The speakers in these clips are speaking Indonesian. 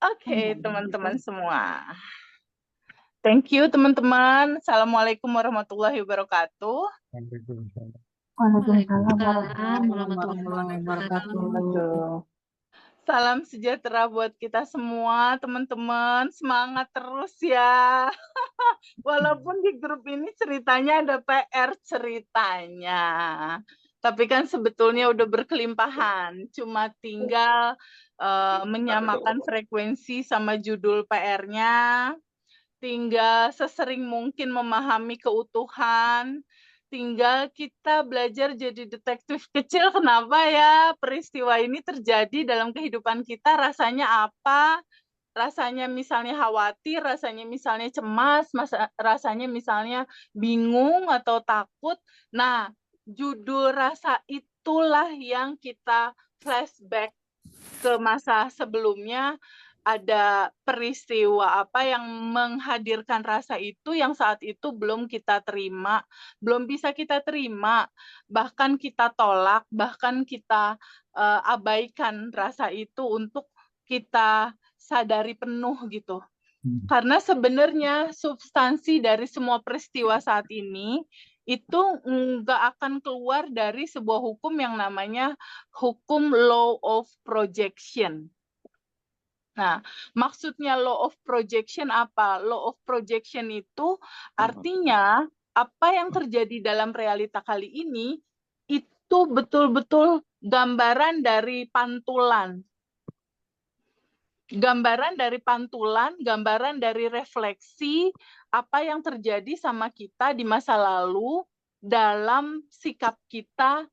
Oke, teman-teman semua. Thank you, teman-teman. Assalamualaikum warahmatullahi wabarakatuh. Waalaikumsalam warahmatullahi wabarakatuh. Salam sejahtera buat kita semua, teman-teman. Semangat terus ya. Walaupun di grup ini ceritanya ada PR ceritanya. Tapi kan sebetulnya udah berkelimpahan. Cuma tinggal menyamakan frekuensi sama judul PR-nya. Tinggal sesering mungkin memahami keutuhan. Tinggal kita belajar jadi detektif kecil. Kenapa ya peristiwa ini terjadi dalam kehidupan kita? Rasanya apa? Rasanya misalnya khawatir, rasanya misalnya cemas, rasanya misalnya bingung atau takut. Nah, judul rasa itulah yang kita flashback ke masa sebelumnya. Ada peristiwa apa yang menghadirkan rasa itu yang saat itu belum kita terima, belum bisa kita terima, bahkan kita tolak, bahkan kita abaikan rasa itu untuk kita sadari penuh gitu. Karena sebenarnya substansi dari semua peristiwa saat ini itu nggak akan keluar dari sebuah hukum yang namanya hukum law of projection. Nah, maksudnya law of projection apa? Law of projection itu artinya apa yang terjadi dalam realita kali ini itu betul-betul gambaran dari pantulan. Gambaran dari pantulan, gambaran dari refleksi apa yang terjadi sama kita di masa lalu dalam sikap kita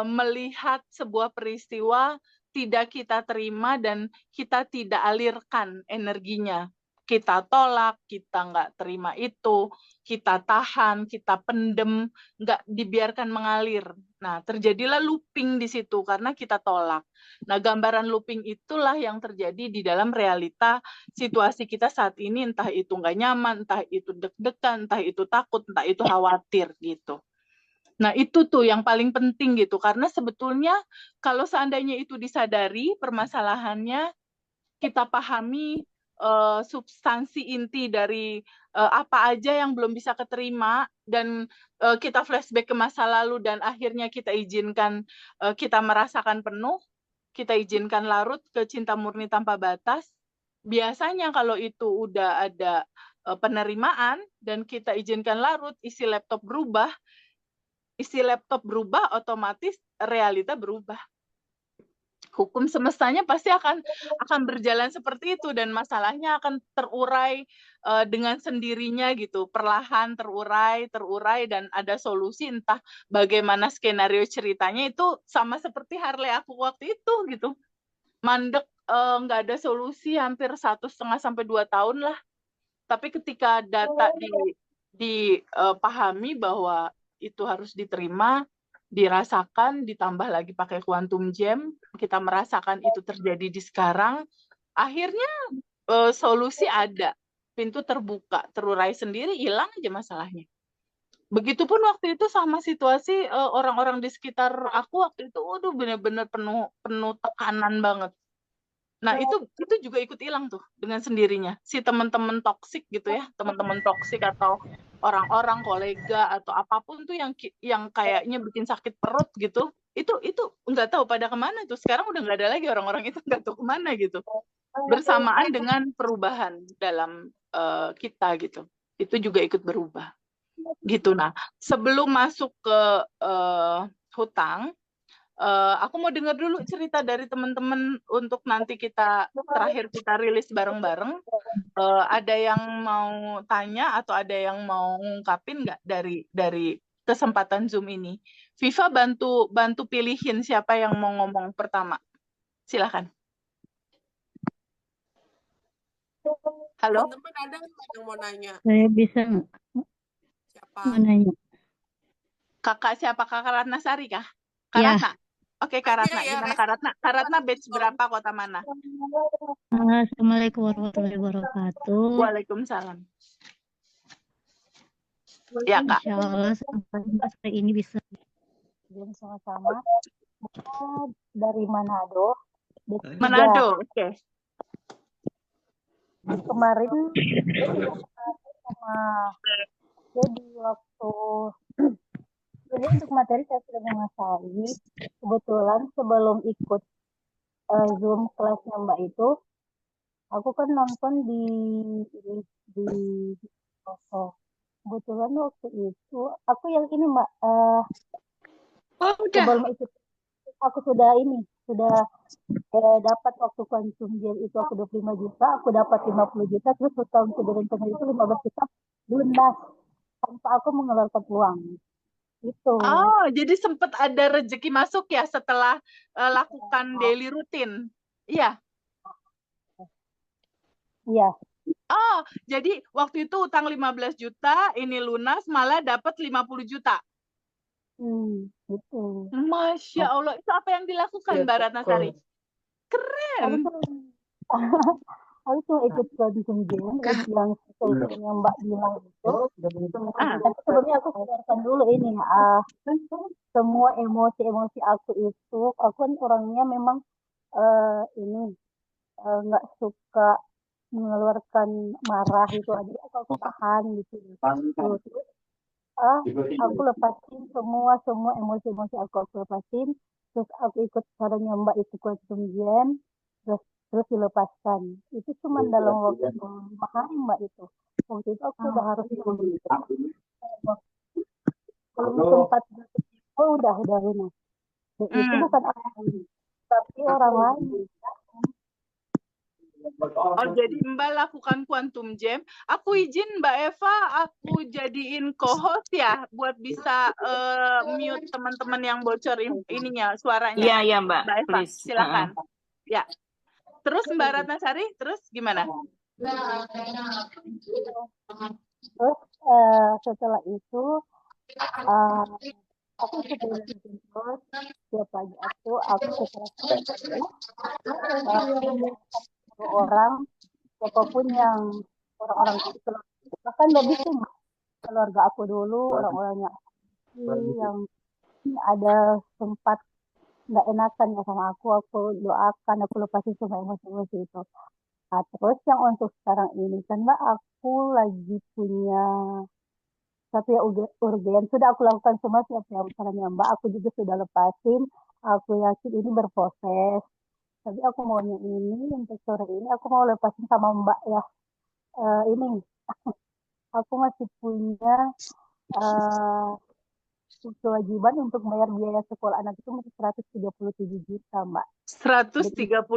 melihat sebuah peristiwa tidak kita terima dan kita tidak alirkan energinya. Kita tolak, kita nggak terima itu, kita tahan, kita pendem, nggak dibiarkan mengalir. Nah, terjadilah looping di situ karena kita tolak. Nah, gambaran looping itulah yang terjadi di dalam realita situasi kita saat ini, entah itu nggak nyaman, entah itu deg-degan, entah itu takut, entah itu khawatir gitu. Nah, itu tuh yang paling penting gitu. Karena sebetulnya kalau seandainya itu disadari permasalahannya, kita pahami substansi inti dari apa aja yang belum bisa keterima, dan kita flashback ke masa lalu dan akhirnya kita izinkan kita merasakan penuh, kita izinkan larut ke cinta murni tanpa batas. Biasanya kalau itu udah ada penerimaan dan kita izinkan larut, isi laptop berubah, otomatis realita berubah. Hukum semestanya pasti akan berjalan seperti itu dan masalahnya akan terurai dengan sendirinya gitu, perlahan terurai dan ada solusi, entah bagaimana skenario ceritanya. Itu sama seperti Harley aku waktu itu gitu, mandek, nggak ada solusi hampir 1,5 sampai 2 tahun lah. Tapi ketika data dipahami bahwa itu harus diterima, dirasakan, ditambah lagi pakai quantum jam, kita merasakan itu terjadi di sekarang, akhirnya solusi ada, pintu terbuka, terurai sendiri, hilang aja masalahnya. Begitupun waktu itu sama situasi orang-orang di sekitar aku waktu itu, waduh benar-benar penuh tekanan banget. Nah, itu juga ikut hilang tuh dengan sendirinya. Si teman-teman toksik gitu ya, teman-teman toksik atau orang-orang kolega atau apapun tuh yang kayaknya bikin sakit perut gitu, itu nggak tahu pada kemana tuh. Sekarang udah nggak ada lagi orang-orang itu, nggak tahu kemana gitu. Bersamaan dengan perubahan dalam kita gitu. Itu juga ikut berubah. Gitu. Nah, sebelum masuk ke hutang, aku mau dengar dulu cerita dari teman-teman untuk nanti kita terakhir kita rilis bareng-bareng. Ada yang mau tanya atau ada yang mau ngungkapin nggak dari kesempatan Zoom ini? Viva bantu pilihin siapa yang mau ngomong pertama. Silakan. Halo, Teman-teman ada nggak yang mau nanya? Saya bisa Siapa? mau nanya. kakak siapa? Kakak Ratna Sari kah? Kak Ya. Ratna. Oke, Kak Ratna. Ya, Gimana Kak Ratna? Kak Ratna batch berapa, kota mana? Assalamualaikum warahmatullahi wabarakatuh. Waalaikumsalam. Ya, Kak. Insya Allah sampai ini bisa sama-sama. Dari Manado. D3. Manado, oke. Kemarin sama jadi waktu jadi untuk materi saya sudah menguasai. Kebetulan sebelum ikut Zoom kelasnya Mbak itu, aku kan nonton di Koso. Kebetulan waktu itu aku yang ini Mbak, Oh, udah. sebelum ikut aku sudah dapat waktu konsumsi itu aku 25 juta, aku dapat 50 juta, terus hutang ke rencana itu 15 juta lunas tanpa aku mengeluarkan uang. Itu. Oh, jadi sempat ada rezeki masuk ya setelah lakukan daily rutin. Iya. Iya. Oh, jadi waktu itu utang 15 juta, ini lunas malah dapat 50 juta. Gitu. Masya Allah, itu apa yang dilakukan Mbak Ratnasari? Keren. Aku cuma ikut konsumen yang seperti yang Mbak bilang itu. Tapi sebelumnya aku keluarkan dulu ini semua emosi aku itu. Aku kan orangnya memang nggak suka mengeluarkan marah itu aja. Aku tahan gitu. Terus aku lepasin semua emosi aku lepasin. Terus aku ikut caranya Mbak itu konsumsi, terus dilepaskan. Itu cuma dalam waktu 5 hari Mbak itu. Waktu itu aku udah harus belum sempat udah lunas. Itu bukan aku, tapi orang lain. Oh, jadi Mbak lakukan quantum jam. Aku izin Mbak Eva, aku jadiin co-host ya, buat bisa mute teman-teman yang bocor ininya, suaranya. Iya, iya Mbak, Mbak Eva, please. silakan. Ya. Terus Mbak Ratnasari, terus gimana? Terus setelah itu aku setelah terus setiap pagi aku orang siapapun yang orang-orang itu bahkan lebih sih keluarga aku dulu, orang-orangnya yang ada sempat nggak enakan ya sama aku doakan, aku lepasin semua emosi itu. Nah, terus yang untuk sekarang ini kan Mbak, aku lagi punya satu yang urgen, sudah aku lakukan semua siap yang caranya Mbak, aku juga sudah lepasin, aku yakin ini berproses. Tapi aku maunya ini untuk sore ini aku mau lepasin sama Mbak ya. Ini aku masih punya kewajiban untuk bayar biaya sekolah anak itu masih 137 juta Mbak. 137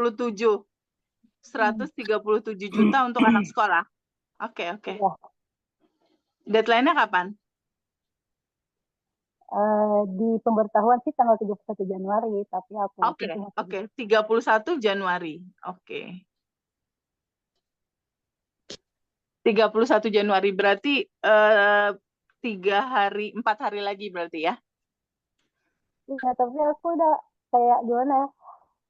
juta untuk anak sekolah. Oke. Ya. Deadline-nya kapan? Di pemberitahuan sih tanggal 31 Januari, tapi aku Oke. 31 Januari. Oke. 31 Januari berarti 4 hari lagi berarti ya? Iya, tapi aku udah kayak gimana ya?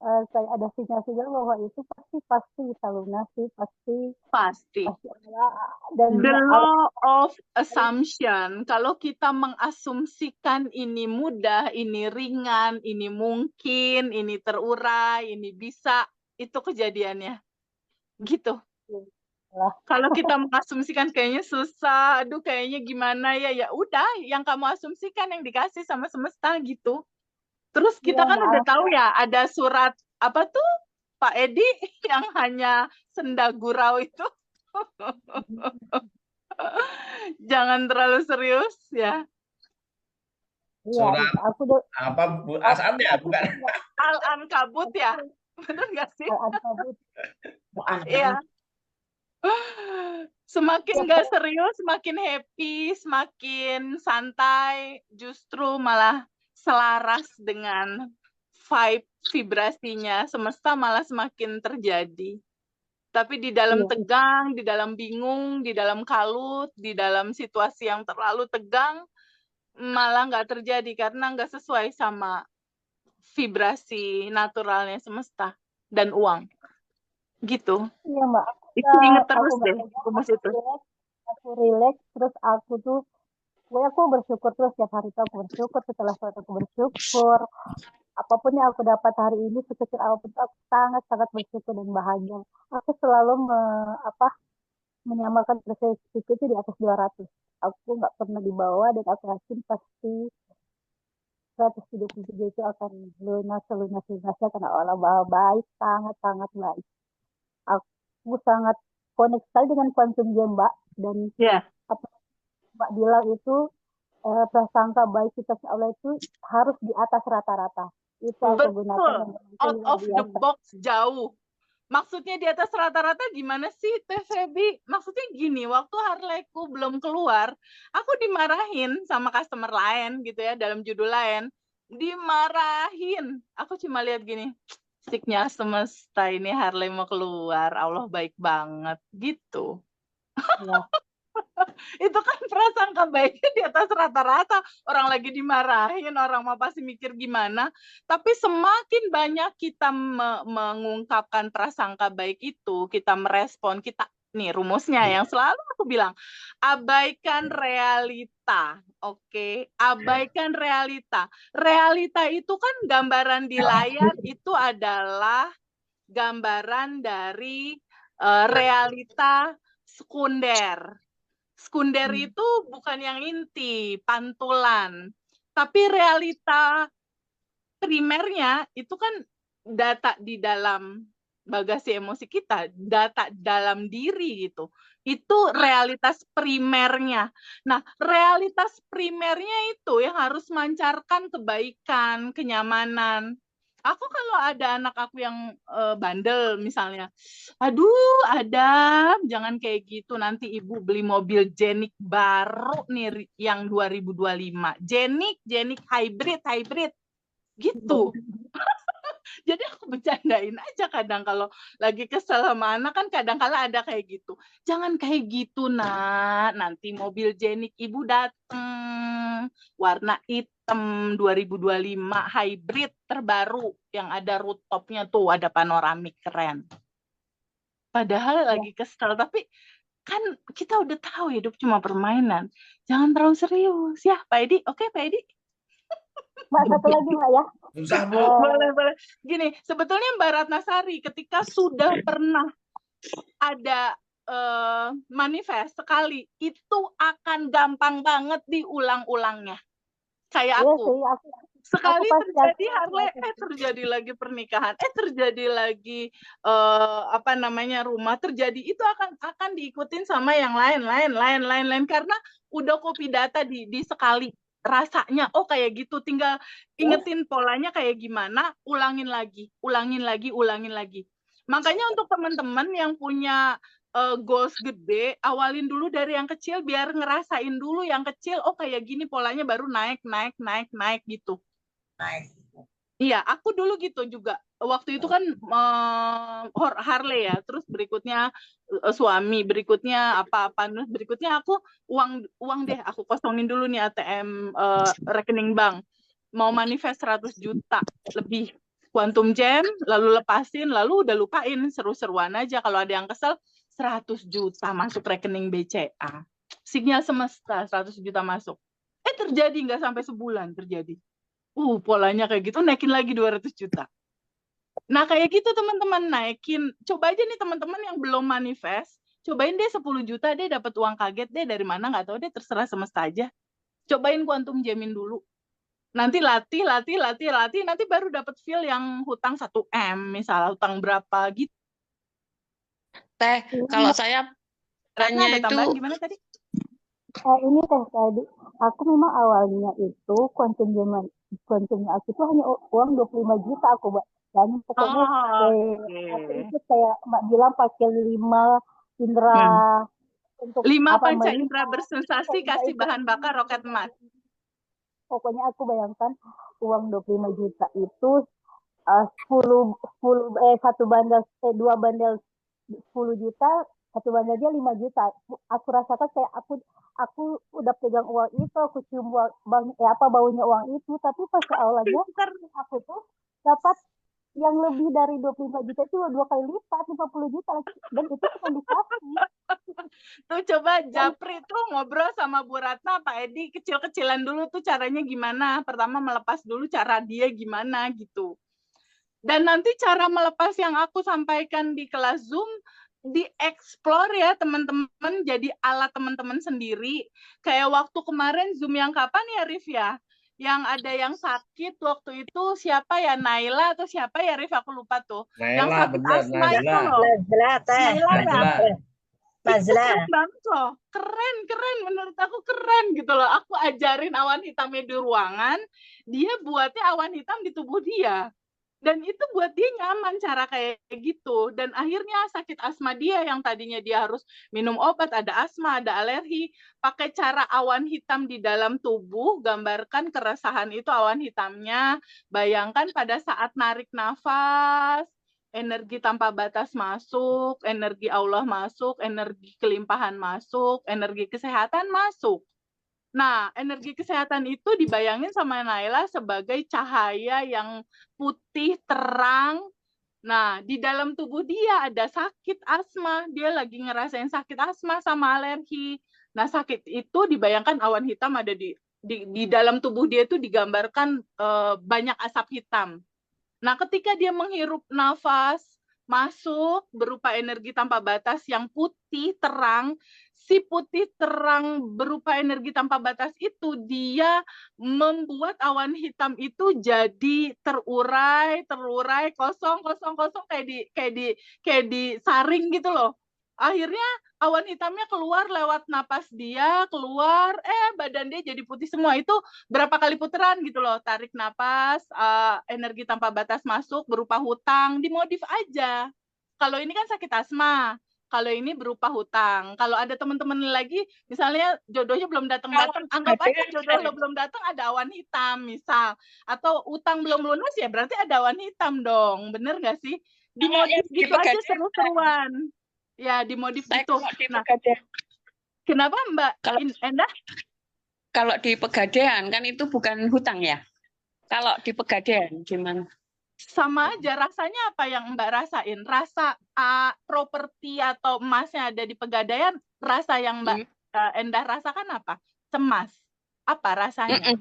Kayak ada sinyal-sinyal bahwa itu pasti bisa lunasi, pasti. Dan the law of assumption, kalau kita mengasumsikan ini mudah, ini ringan, ini mungkin, ini terurai, ini bisa, itu kejadiannya. Gitu. Kalau kita mengasumsikan kayaknya susah, aduh kayaknya gimana ya udah, yang kamu asumsikan yang dikasih sama semesta gitu. Terus kita kan udah tahu ya, ada surat apa tuh Pak Edi yang hanya senda gurau itu. Jangan terlalu serius ya. Iya, aku apa asalnya bukan Al-Ankabut ya, benar nggak sih? Al-Ankabut. Iya. Semakin nggak serius, semakin happy, semakin santai, justru malah selaras dengan vibrasinya semesta malah semakin terjadi. Tapi di dalam tegang, di dalam bingung, di dalam kalut, di dalam situasi yang terlalu tegang, malah nggak terjadi karena nggak sesuai sama vibrasi naturalnya semesta dan uang. Gitu. Iya Mbak. Itu inget terus deh, rumus itu. Aku relax, terus aku bersyukur terus setiap hari itu aku bersyukur, setelah sholat aku bersyukur, apapun yang aku dapat hari ini sekecil apapun itu, aku sangat-sangat bersyukur dan bahagia. Aku selalu menyamakan prestasiku itu di atas 200. Aku nggak pernah di bawah dan aku yakin pasti 177 itu akan lunas-lunasnya karena Allah Maha baik, sangat-sangat baik. Aku sangat connect sekali dengan quantum game, Mbak. Dan Ya, apa Mbak bilang itu prasangka baik kita ke Allah itu harus di atas rata-rata. Itu aku gunakan betul. dan itu Out luar of the biasa. box jauh. Maksudnya di atas rata-rata gimana sih, Teh Febi? Maksudnya gini, waktu Harley-ku belum keluar, aku dimarahin sama customer lain gitu ya, dalam judul lain. Dimarahin. Aku cuma lihat gini, sticknya semesta ini Harley mau keluar, Allah baik banget. Gitu. Ya. Itu kan prasangka baiknya di atas rata-rata. Orang lagi dimarahin, orang mau pasti mikir gimana. Tapi semakin banyak kita mengungkapkan prasangka baik itu, kita merespon, kita nih rumusnya yang selalu aku bilang, abaikan realita. Oke, abaikan realita. Realita itu kan gambaran di layar itu adalah gambaran dari realita sekunder. Sekunder itu bukan yang inti, pantulan. Tapi realita primernya itu kan data di dalam bagasi emosi kita, data dalam diri gitu. Itu realitas primernya. Nah, realitas primernya itu yang harus memancarkan kebaikan, kenyamanan. Aku kalau ada anak aku yang bandel misalnya, aduh Adam, jangan kayak gitu, nanti ibu beli mobil Jenik baru nih yang 2025. Jenik hybrid gitu. Jadi aku bercandain aja kadang kalau lagi kesel sama anak kan kadang-kala ada kayak gitu. Jangan kayak gitu, Nak. Nanti mobil Jenik ibu dateng. Warna hitam 2025 hybrid terbaru yang ada rooftopnya tuh, ada panoramik keren. Padahal lagi kesel, tapi kan kita udah tahu hidup cuma permainan. Jangan terlalu serius. Ya, Pak Edi. Oke, Pak Edi. Mbak, satu lagi Mbak ya. Susah, Bu. Boleh. Gini, sebetulnya Mbak Ratnasari ketika sudah pernah ada manifest sekali, itu akan gampang banget diulang-ulangnya. Kayak Iya aku. sih, Sekali pasti terjadi yakin. Harley, terjadi lagi pernikahan, terjadi lagi rumah, terjadi itu akan diikutin sama yang lain karena udah copy data di sekali rasanya kayak gitu, tinggal ingetin polanya kayak gimana, ulangin lagi. Makanya untuk teman-teman yang punya goals gede, awalin dulu dari yang kecil biar ngerasain dulu yang kecil, kayak gini polanya baru naik gitu. Iya, aku dulu gitu juga. Waktu itu kan Harley ya, terus berikutnya suami, berikutnya apa-apa, terus berikutnya aku uang deh, aku kosongin dulu nih ATM rekening bank. Mau manifest 100 juta lebih. Quantum Jam, lalu lepasin, lalu udah lupain, seru-seruan aja. Kalau ada yang kesel, 100 juta masuk rekening BCA. Sinyal semesta, 100 juta masuk. Terjadi nggak sampai sebulan terjadi. Polanya kayak gitu, naikin lagi 200 juta. Nah, kayak gitu teman-teman, naikin. Coba aja nih teman-teman yang belum manifest, cobain deh 10 juta, deh dapat uang kaget deh, dari mana nggak tahu deh, terserah semesta aja. Cobain quantum jamin dulu. Nanti latih, nanti baru dapat feel yang hutang 1M, misalnya hutang berapa gitu. Teh, kalau saya Ratna, ada tanya tambahan itu gimana tadi? Ini tadi, aku memang awalnya itu kuantumnya aku itu hanya uang 25 juta aku, Mbak. Dan pokoknya aku ikut kayak Mbak bilang pakai 5 indera untuk 5 panca melihat, indera bersensasi, kasih bahan bakar roket emas. Pokoknya aku bayangkan uang 25 juta itu 2 bandel 10 juta, satu bandelnya 5 juta. Aku rasakan kayak aku udah pegang uang itu, aku cium baunya uang itu, tapi pas awalnya aku tuh dapat yang lebih dari 25 juta itu 2 kali lipat, 50 juta lagi. Dan itu cuma dikasih. Tuh coba Japri tuh ngobrol sama Bu Ratna, Pak Edi, kecil-kecilan dulu tuh caranya gimana. Pertama melepas dulu cara dia gimana gitu. Dan nanti cara melepas yang aku sampaikan di kelas Zoom, dieksplor ya teman-teman, jadi alat teman-teman sendiri. Kayak waktu kemarin Zoom yang kapan ya, Rif ya? Yang ada yang sakit waktu itu siapa ya, Naila atau siapa ya, Rif, aku lupa tuh. Yang Naila, sakit bener, asma itu Naila. loh. Nazla teh. Naila ya? Naila. Itu keren banget loh. Keren, menurut aku keren gitu loh. Aku ajarin awan hitamnya di ruangan, dia buatnya awan hitam di tubuh dia. Dan itu buat dia nyaman cara kayak gitu. Dan akhirnya sakit asma dia yang tadinya dia harus minum obat, ada asma, ada alergi, pakai cara awan hitam di dalam tubuh, gambarkan keresahan itu awan hitamnya, bayangkan pada saat narik nafas, energi tanpa batas masuk, energi Allah masuk, energi kelimpahan masuk, energi kesehatan masuk. Nah, energi kesehatan itu dibayangin sama Naila sebagai cahaya yang putih, terang. Nah, di dalam tubuh dia ada sakit asma. Dia lagi ngerasain sakit asma sama alergi. Nah, sakit itu dibayangkan awan hitam ada di dalam tubuh dia itu digambarkan banyak asap hitam. Nah, ketika dia menghirup nafas, masuk berupa energi tanpa batas yang putih, terang, si putih terang berupa energi tanpa batas itu, dia membuat awan hitam itu jadi terurai, kosong, kayak disaring gitu loh. Akhirnya awan hitamnya keluar lewat napas dia, keluar, badan dia jadi putih semua. Itu berapa kali putaran gitu loh, tarik napas, energi tanpa batas masuk berupa hutang, dimodif aja. Kalau ini kan sakit asma, kalau ini berupa hutang. Kalau ada teman-teman lagi, misalnya jodohnya belum datang-datang, anggap aja jodoh lo belum datang, ada awan hitam misal. Atau utang belum lunas, ya berarti ada awan hitam dong, bener nggak sih? Dimodif gitu aja seru-seruan. Ya, dimodif gitu. Nah, kenapa Mbak Endah? Kalau di Pegadaian kan itu bukan hutang ya. Kalau di Pegadaian gimana? Sama aja, rasanya apa yang Mbak rasain? Rasa properti atau emasnya ada di Pegadaian, rasa yang Mbak Endah rasakan apa? Cemas. Apa rasanya?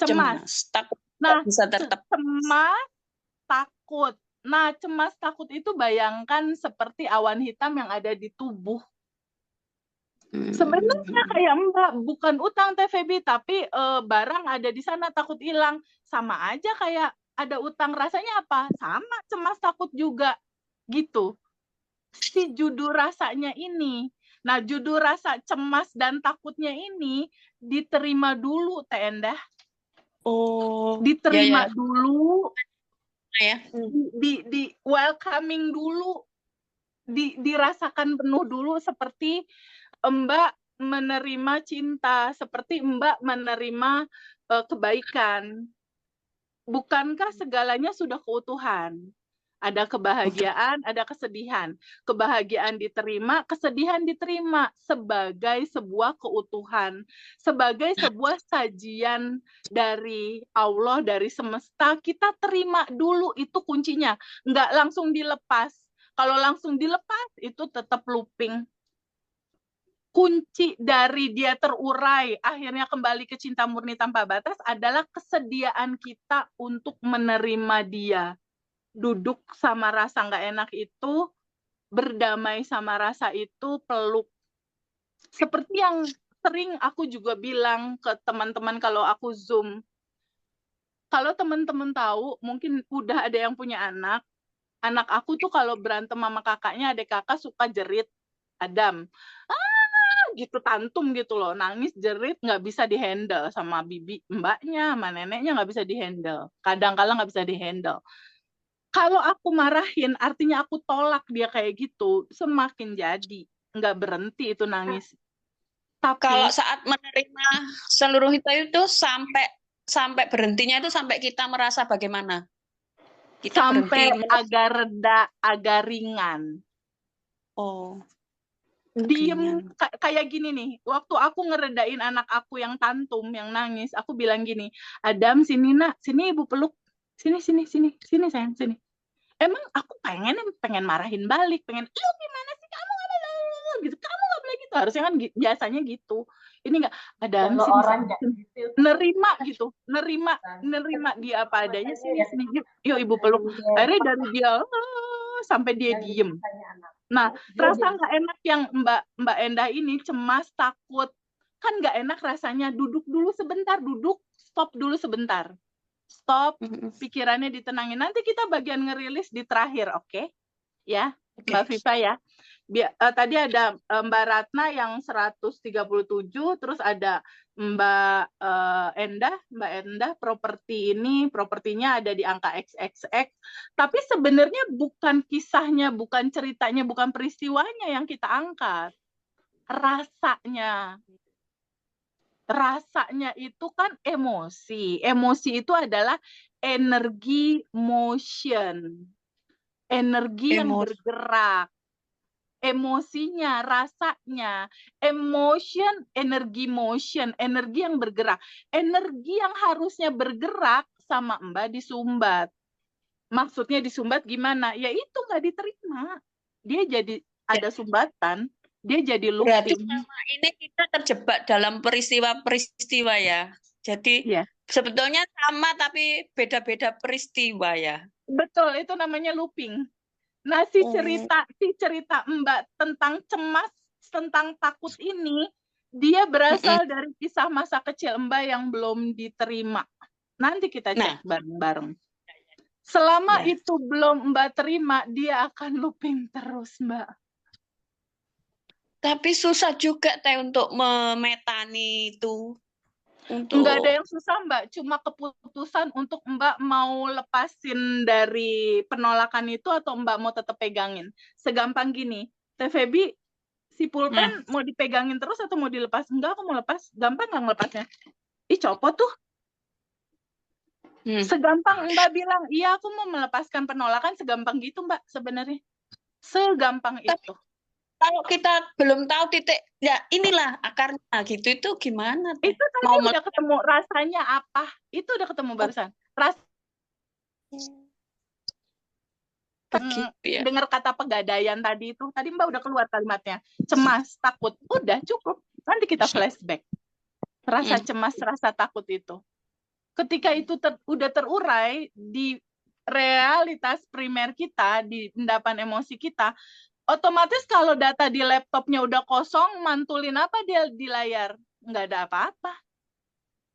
Cemas. Takut nah, bisa tetap. Cemas, takut. Nah, cemas, takut itu bayangkan seperti awan hitam yang ada di tubuh. Sebenarnya kayak Mbak, bukan utang TVB, tapi barang ada di sana takut hilang. Sama aja kayak ada utang, rasanya apa? Sama, cemas takut juga. Gitu. Si judul rasanya ini. Nah, judul rasa cemas dan takutnya ini diterima dulu, Teh Endah. Oh. Diterima dulu. Ya. Di welcoming dulu. Dirasakan penuh dulu seperti Mbak menerima cinta, seperti Mbak menerima kebaikan. Bukankah segalanya sudah keutuhan? Ada kebahagiaan, ada kesedihan. Kebahagiaan diterima, kesedihan diterima sebagai sebuah keutuhan, sebagai sebuah sajian dari Allah, dari semesta. Kita terima dulu, itu kuncinya. Nggak langsung dilepas. Kalau langsung dilepas, itu tetap looping. Kunci dari dia terurai, akhirnya kembali ke cinta murni tanpa batas adalah kesediaan kita untuk menerima dia. Duduk sama rasa nggak enak itu, berdamai sama rasa itu, peluk. Seperti yang sering aku juga bilang ke teman-teman kalau aku Zoom. Kalau teman-teman tahu, mungkin udah ada yang punya anak. Anak aku tuh kalau berantem sama kakaknya, adik kakak suka jerit, Adam. Gitu, tantum gitu loh, nangis, jerit, nggak bisa dihandle sama bibi mbaknya, sama neneknya nggak bisa dihandle, kadang-kala nggak bisa dihandle. Kalau aku marahin, artinya aku tolak dia kayak gitu, semakin jadi nggak berhenti itu nangis. Tapi kalau saat menerima seluruh itu sampai berhentinya itu sampai kita merasa bagaimana? Kita sampai agak reda, agak ringan. Oh. Diem kayak gini nih, waktu aku ngeredain anak aku yang tantum, yang nangis, aku bilang gini, Adam, sini nak, sini ibu peluk, sini sayang, sini. Emang aku pengen marahin balik, pengen, "Lu gimana sih kamu nggak boleh gitu, kamu nggak boleh gitu." Harusnya kan biasanya gitu. Ini nggak, "Adam Kalau sini orang sini." gitu Nerima gitu, nerima dia apa adanya, sini sini, yuk ibu peluk. Akhirnya dari dia sampai dia diem. Nah, rasa nggak enak yang Mbak Endah ini, cemas, takut, kan nggak enak rasanya. Duduk dulu sebentar, stop dulu sebentar. Stop, pikirannya ditenangin. Nanti kita bagian ngerilis di terakhir, oke? Ya, Mbak Viva ya. Tadi ada Mbak Ratna yang 137, terus ada Mbak Endah, propertinya ada di angka XXX. Tapi sebenarnya bukan kisahnya, bukan ceritanya, bukan peristiwanya yang kita angkat. Rasanya. Rasanya itu kan emosi. Emosi itu adalah energi motion. Energi yang bergerak. Emosinya, rasanya. Emotion, energi motion. Energi yang bergerak. Energi yang harusnya bergerak sama Mbak disumbat. Maksudnya disumbat gimana? Ya itu nggak diterima. Dia jadi ada sumbatan. Dia jadi Berarti looping. selama ini kita terjebak dalam peristiwa-peristiwa ya. Jadi Ya. sebetulnya sama tapi beda-beda peristiwa ya. Betul, itu namanya looping. Nah, si cerita Mbak tentang cemas, tentang takut ini, dia berasal dari kisah masa kecil Mbak yang belum diterima. Nanti kita cek bareng-bareng. Selama itu belum Mbak terima, dia akan looping terus, Mbak. Tapi susah juga Teh untuk memetani itu. Nggak ada yang susah, Mbak. Cuma keputusan untuk Mbak mau lepasin dari penolakan itu atau Mbak mau tetap pegangin. Segampang gini, Teh Febi, si pulpen mau dipegangin terus atau mau dilepas? Enggak, aku mau lepas. Gampang nggak ngelepasnya? Ih, copot tuh. Segampang Mbak bilang, iya aku mau melepaskan penolakan, segampang gitu Mbak sebenarnya. Segampang itu. Kalau kita belum tahu titik, ya inilah akarnya gitu, itu gimana? Itu tadi udah ketemu rasanya apa? Itu udah ketemu barusan. Dengar kata pegadaian tadi itu, tadi Mbak udah keluar kalimatnya. Cemas, takut, udah cukup. Nanti kita flashback. Rasa cemas, rasa takut itu. Ketika itu udah terurai di realitas primer kita, di endapan emosi kita, otomatis kalau data di laptopnya udah kosong, mantulin apa dia di layar? Nggak ada apa-apa.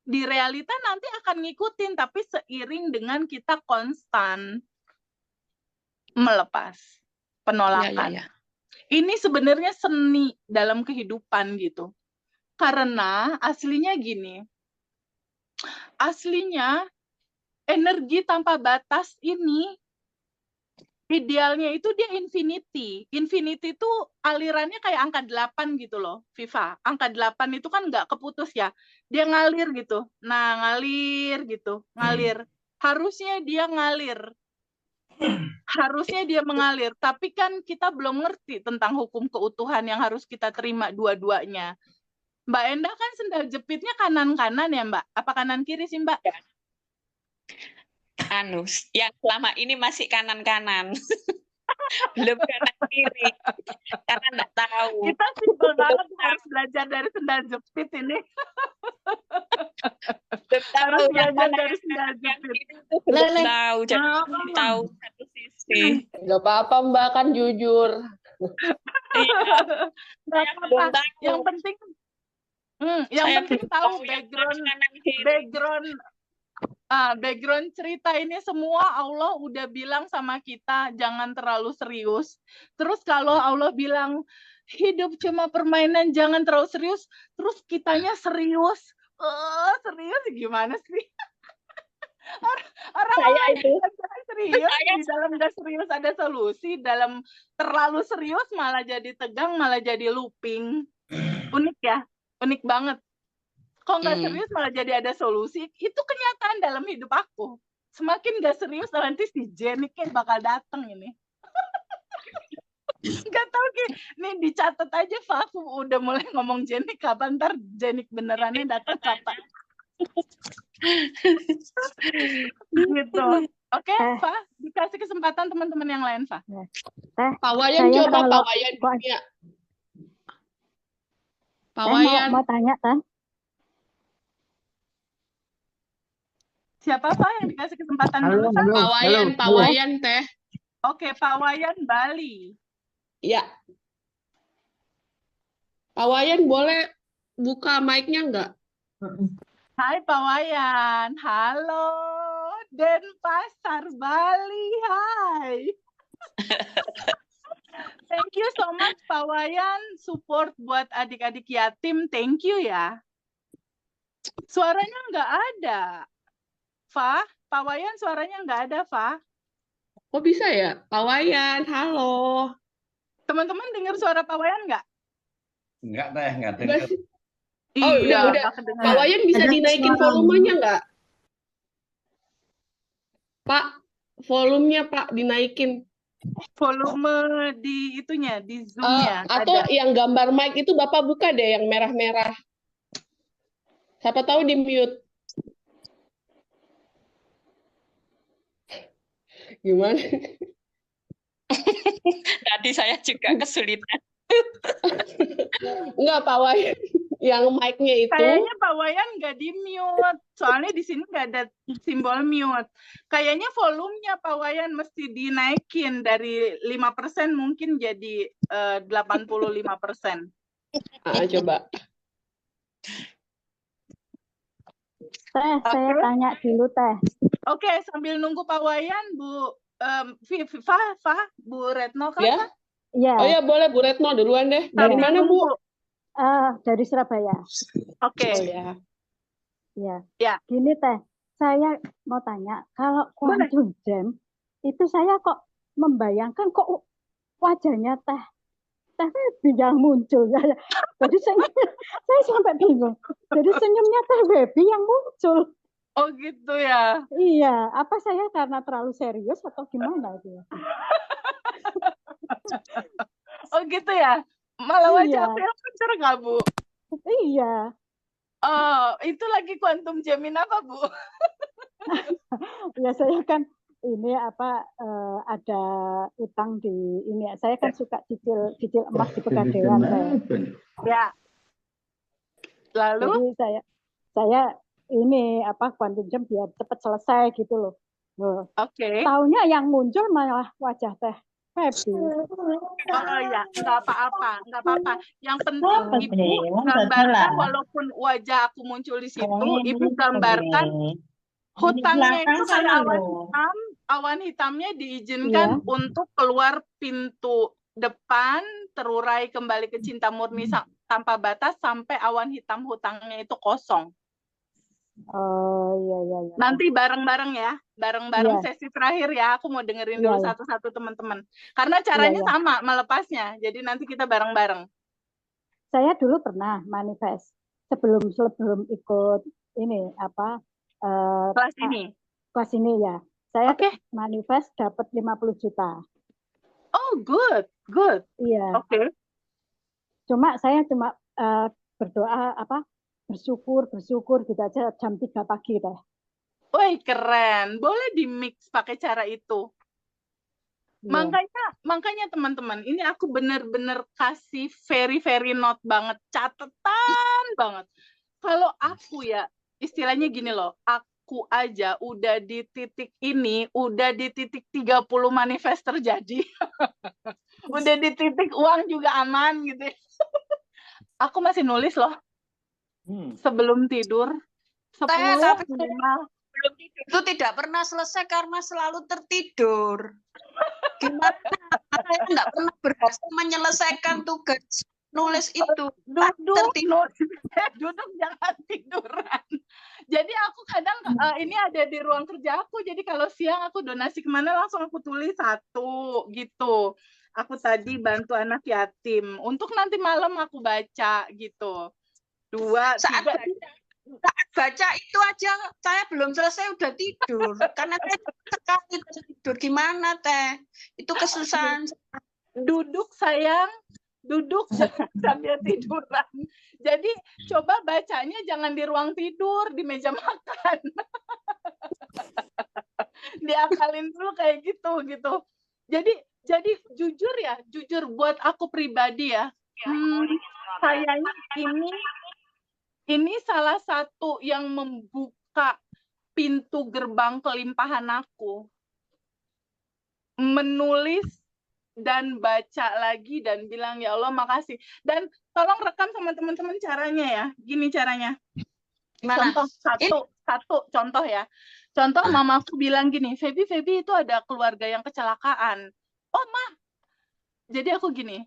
Di realita nanti akan ngikutin, tapi seiring dengan kita konstan melepas penolakan. Ini sebenarnya seni dalam kehidupan gitu. Karena aslinya gini, aslinya energi tanpa batas ini idealnya itu dia infinity. Infinity itu alirannya kayak angka 8 gitu loh, Viva. Angka 8 itu kan nggak keputus ya. Dia ngalir gitu. Nah, ngalir gitu. Ngalir. Harusnya dia ngalir. Harusnya dia mengalir. Tapi kan kita belum ngerti tentang hukum keutuhan yang harus kita terima dua-duanya. Mbak Endah kan sendal jepitnya kanan-kanan ya, Mbak? Apa kanan-kiri sih, Mbak? Yang selama ini masih kanan-kanan. Belum kanan kiri. Karena nggak tahu. Kita simpel banget harus belajar dari sendal jepit ini. Harus belajar dari sendal jepit. Belum tahu, jadi tahu satu sisi. Nggak apa-apa Mbak, kan jujur. Nggak apa-apa. Yang penting tahu background cerita ini semua Allah udah bilang sama kita jangan terlalu serius. Terus kalau Allah bilang hidup cuma permainan, jangan terlalu serius, terus kitanya serius. Serius gimana sih? Orang serius, di dalam gak serius ada solusi, dalam terlalu serius malah jadi tegang, malah jadi looping. Unik ya? Unik banget. Kalau nggak serius malah jadi ada solusi, itu kenyataan dalam hidup aku. Semakin nggak serius, nanti si Jeniknya bakal datang ini. Nggak tahu, nih dicatat aja, aku udah mulai ngomong Jenik, kapan ntar Jenik benerannya datang kapan. Gitu. Oke, Fa, dikasih kesempatan teman-teman yang lain, Fa. Pak Wayan Saya coba kalau- Pak Wayan. Ya. Pak Wayan. mau tanya, Teh. Siapa, Fa, yang dikasih kesempatan dulu, Fa? Pak Wayan Teh. Oke, Pak Wayan Bali. Ya. Pak Wayan boleh buka mic-nya nggak? Hai Pak Wayan, halo Denpasar Bali, hai. Thank you so much Pak Wayan, support buat adik-adik yatim, thank you ya. Suaranya nggak ada, Fa. Pak Wayan suaranya nggak ada, Fa. Kok bisa ya? Pak Wayan, halo. Teman-teman dengar suara Pak Wayan nggak? Enggak teh, enggak Udah dengar. sih. Oh, udah. nggak kedengeran. Pak Wayan bisa dinaikin volumenya nggak? Pak, volumenya Pak dinaikin. Volume di itunya, di Zoom-nya Atau ada. yang gambar mic itu Bapak buka deh yang merah-merah. Siapa tahu di mute. Gimana? Tadi saya juga kesulitan. Enggak, Pak Wayan. Yang mic-nya itu. Kayaknya Pak Wayan nggak di mute, soalnya di sini nggak ada simbol mute. Kayaknya volumenya Pak Wayan mesti dinaikin dari 5% mungkin jadi 85%. Coba. Teh, saya tanya dulu, Teh. Oke, sambil nunggu Pak Wayan, Bu Bu Retno kan? Ya? Iya, Oh ya, boleh Bu Retno duluan deh. Dari Sambil mana, Bu? nunggu. dari Surabaya. Oke. Oh ya. Iya. Ya. Gini, Teh. Saya mau tanya, kalau quantum jam, itu saya kok membayangkan kok wajahnya Teh Webi yang muncul. Jadi saya sampai bingung. Jadi senyumnya Teh Webi yang muncul. Oh gitu ya. Iya, apa saya karena terlalu serius atau gimana itu? Oh gitu ya. Malah wajah Iya. aku yang muncul nggak, Bu? Iya. Oh, itu lagi quantum jamin apa, Bu? Ya saya kan ini ada utang di ini. Saya kan suka cicil emas di Pegadaian saya. Ya. Lalu? Jadi saya ini quantum jam biar cepat selesai gitu loh. Oke. Taunya yang muncul malah wajah Teh Webi. Oh ya, nggak apa-apa. Yang penting Ibu gambarkan walaupun wajah aku muncul di situ, Ibu gambarkan hutangnya itu kayak awan hitamnya diizinkan untuk keluar pintu depan, terurai kembali ke cinta murni tanpa batas sampai awan hitam hutangnya itu kosong. Oh iya. Nanti bareng-bareng ya, sesi terakhir ya. Aku mau dengerin dulu satu-satu teman-teman. Karena caranya sama melepasnya. Jadi nanti kita bareng-bareng. Saya dulu pernah manifest sebelum ikut ini kelas ini ya. Saya manifest dapat 50 juta. Oh good. Iya. Oke. Saya cuma berdoa bersyukur gitu aja jam 3 pagi Teh. Woi keren, boleh di mix pakai cara itu. Yeah. Makanya teman-teman, ini aku bener-bener kasih very note banget, catatan banget. Kalau aku ya, istilahnya gini loh, aku aja udah di titik ini, udah di titik 30 manifest terjadi. Udah di titik uang juga aman gitu. Aku masih nulis loh. Sebelum tidur 10 tapi minimal. Belum tidur itu tidak pernah selesai karena selalu tertidur. Gimana? Saya nggak pernah berhasil menyelesaikan tugas nulis itu. Duduk jangan tiduran. Jadi aku kadang ini ada di ruang kerja aku. Jadi kalau siang aku donasi kemana langsung aku tulis 1 gitu. Aku tadi bantu anak yatim. Untuk nanti malam aku baca gitu. 2, 3. Saat baca itu aja saya belum selesai udah tidur. Karena saya sekali tidur. Gimana Teh? Itu kesusahan. Duduk sayang. Duduk sambil tiduran. Jadi coba bacanya jangan di ruang tidur, di meja makan. Diakalin dulu kayak gitu. Jadi jujur buat aku pribadi ya, kayaknya ini salah satu yang membuka pintu gerbang kelimpahan aku. Menulis dan baca lagi dan bilang, ya Allah makasih. Dan tolong rekam sama teman-teman caranya ya. Gini caranya. Gimana? Contoh satu contoh ya. Contoh mamaku bilang gini, Feby itu ada keluarga yang kecelakaan. Oh ma, jadi aku gini,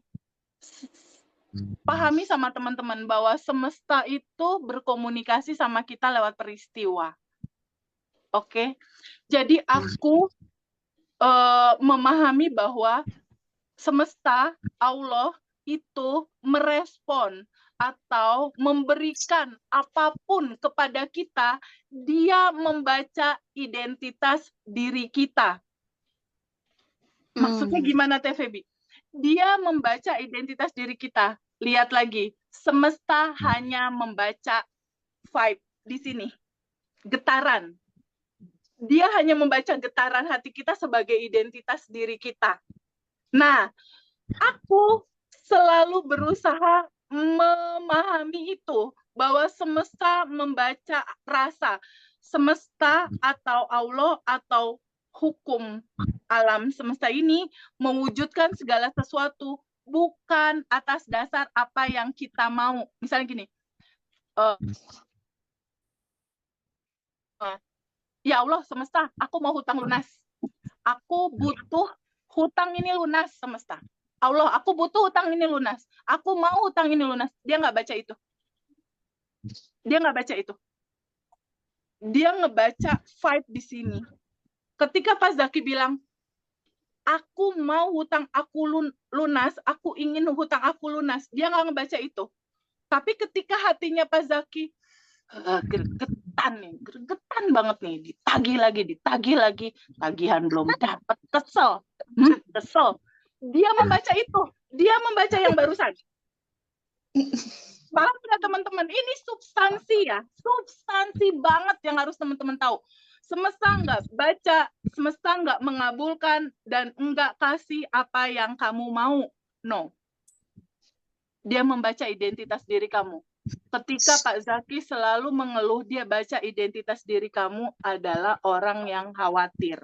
pahami sama teman-teman bahwa semesta itu berkomunikasi sama kita lewat peristiwa. Oke? Jadi aku memahami bahwa semesta, Allah itu merespon atau memberikan apapun kepada kita, dia membaca identitas diri kita. Maksudnya gimana Teh Feby? Dia membaca identitas diri kita. Lihat lagi, semesta hanya membaca vibe di sini. Getaran. Dia hanya membaca getaran hati kita sebagai identitas diri kita. Nah, aku selalu berusaha memahami itu, bahwa semesta membaca rasa. Semesta atau Allah atau hukum alam semesta ini mewujudkan segala sesuatu bukan atas dasar apa yang kita mau. Misalnya gini, ya Allah semesta, aku mau hutang lunas. Aku butuh hutang ini lunas semesta. Allah, aku butuh hutang ini lunas. Aku mau hutang ini lunas. Dia nggak baca itu. Dia nggak baca itu. Dia ngebaca vibe di sini. Ketika Pak Zaki bilang, aku mau hutang aku lunas, aku ingin hutang aku lunas. Dia nggak ngebaca itu. Tapi ketika hatinya Pak Zaki, gregetan banget nih, ditagih lagi, tagihan belum dapat, kesel. Dia membaca itu, dia membaca yang barusan. Paham nggak teman-teman? Ini substansi ya, substansi banget yang harus teman-teman tahu. Semesta nggak baca, semesta nggak mengabulkan, dan nggak kasih apa yang kamu mau. No. Dia membaca identitas diri kamu. Ketika Pak Zaki selalu mengeluh, dia baca identitas diri kamu adalah orang yang khawatir.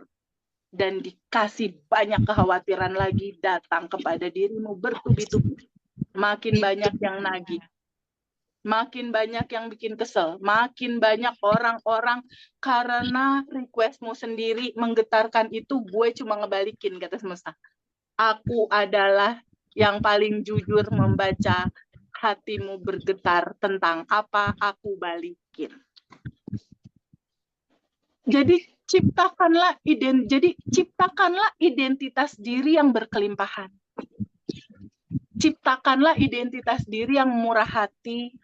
Dan dikasih banyak kekhawatiran lagi datang kepada dirimu bertubi-tubi. Makin banyak yang nagih. Makin banyak yang bikin kesel. Makin banyak orang-orang karena requestmu sendiri menggetarkan itu, gue cuma ngebalikin, kata semesta. Aku adalah yang paling jujur membaca hatimu bergetar tentang apa, aku balikin. Jadi ciptakanlah identitas diri yang berkelimpahan. Ciptakanlah identitas diri yang murah hati.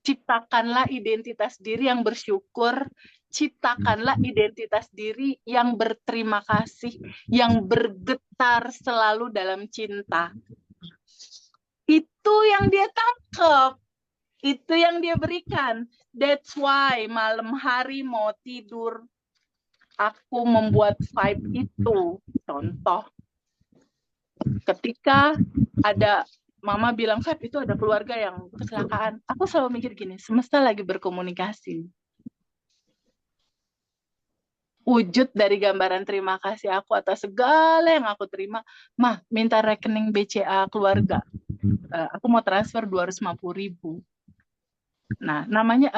Ciptakanlah identitas diri yang bersyukur. Ciptakanlah identitas diri yang berterima kasih, yang bergetar selalu dalam cinta. Itu yang dia tangkap, itu yang dia berikan. That's why malam hari mau tidur, aku membuat vibe itu. Contoh, ketika ada mama bilang, Feb, itu ada keluarga yang kecelakaan. Aku selalu mikir gini, semesta lagi berkomunikasi. Wujud dari gambaran terima kasih aku atas segala yang aku terima. Mah, minta rekening BCA keluarga. Aku mau transfer 250.000. Nah, namanya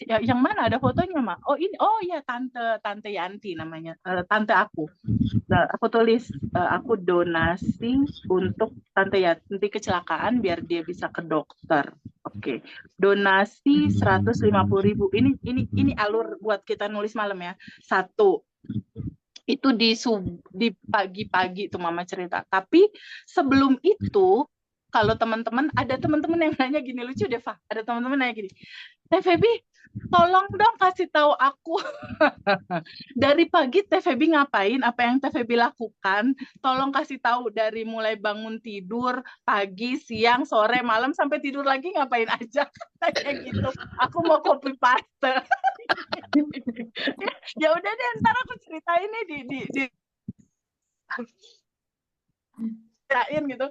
yang mana ada fotonya, Ma? Oh ini, oh ya tante Yanti namanya, tante aku. Aku tulis aku donasi untuk tante Yanti kecelakaan biar dia bisa ke dokter. Oke. Donasi 150.000. Ini alur buat kita nulis malam ya. 1. Itu di pagi-pagi tuh mama cerita. Tapi sebelum itu, kalau teman-teman, ada teman-teman yang nanya gini, lucu deh, Fa. Ada teman-teman nanya gini, Teh Feby, tolong dong kasih tahu aku dari pagi Teh Feby ngapain, apa yang Teh Feby lakukan. Tolong kasih tahu dari mulai bangun tidur, pagi, siang, sore, malam, sampai tidur lagi ngapain aja. Kayak gitu. Aku mau copy paste. Ya udah deh, ntar aku ceritain nih di ceritain gitu.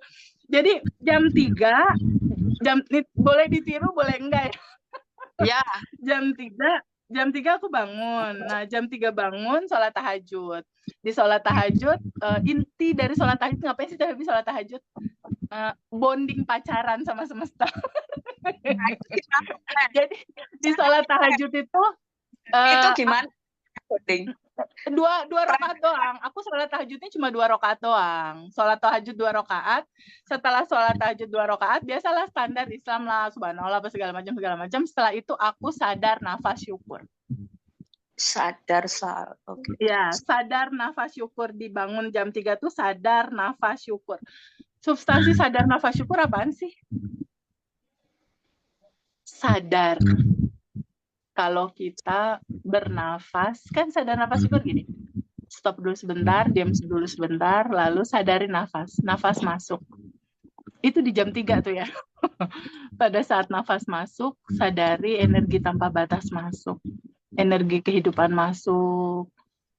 Jadi jam 3, boleh ditiru, boleh enggak ya? Ya, Jam 3 aku bangun. Nah, jam 3 bangun, sholat tahajud. Di sholat tahajud, inti dari sholat tahajud, ngapain sih Teh Feby sholat tahajud? Bonding pacaran sama semesta. Jadi, di sholat tahajud itu gimana? Coding. dua rakaat doang. Aku sholat tahajudnya cuma 2 rakaat doang. Sholat tahajud 2 rakaat. Setelah sholat tahajud 2 rakaat, biasalah standar Islam lah, subhanallah apa segala macam. Setelah itu aku sadar nafas syukur. Oke. Ya, sadar nafas syukur. Dibangun jam 3 tuh sadar nafas syukur. Substansi sadar nafas syukur apaan sih? Sadar kalau kita bernafas, kan sadar nafas syukur gini. Stop dulu sebentar, diam dulu sebentar, lalu sadari nafas. Nafas masuk. Itu di jam 3 tuh ya. Pada saat nafas masuk, sadari energi tanpa batas masuk. Energi kehidupan masuk.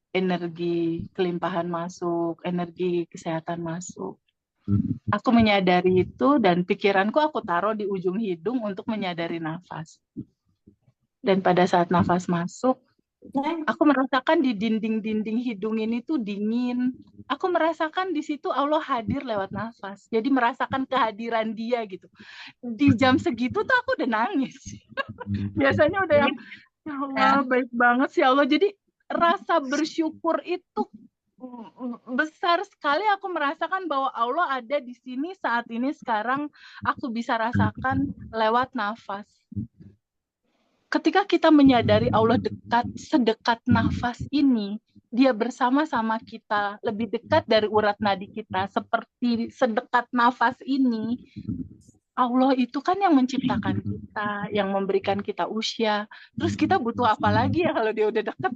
Energi kelimpahan masuk. Energi kesehatan masuk. Aku menyadari itu dan pikiranku aku taruh di ujung hidung untuk menyadari nafas. Dan pada saat nafas masuk, aku merasakan di dinding-dinding hidung ini tuh dingin. Aku merasakan di situ Allah hadir lewat nafas. Jadi merasakan kehadiran Dia gitu. Di jam segitu tuh aku udah nangis. Biasanya udah yang, ya Allah baik banget sih Allah. Jadi rasa bersyukur itu besar sekali. Aku merasakan bahwa Allah ada di sini saat ini sekarang. Aku bisa rasakan lewat nafas. Ketika kita menyadari Allah dekat, sedekat nafas ini, Dia bersama-sama kita, lebih dekat dari urat nadi kita, seperti sedekat nafas ini. Allah itu kan yang menciptakan kita, yang memberikan kita usia. Terus kita butuh apa lagi ya kalau Dia udah dekat?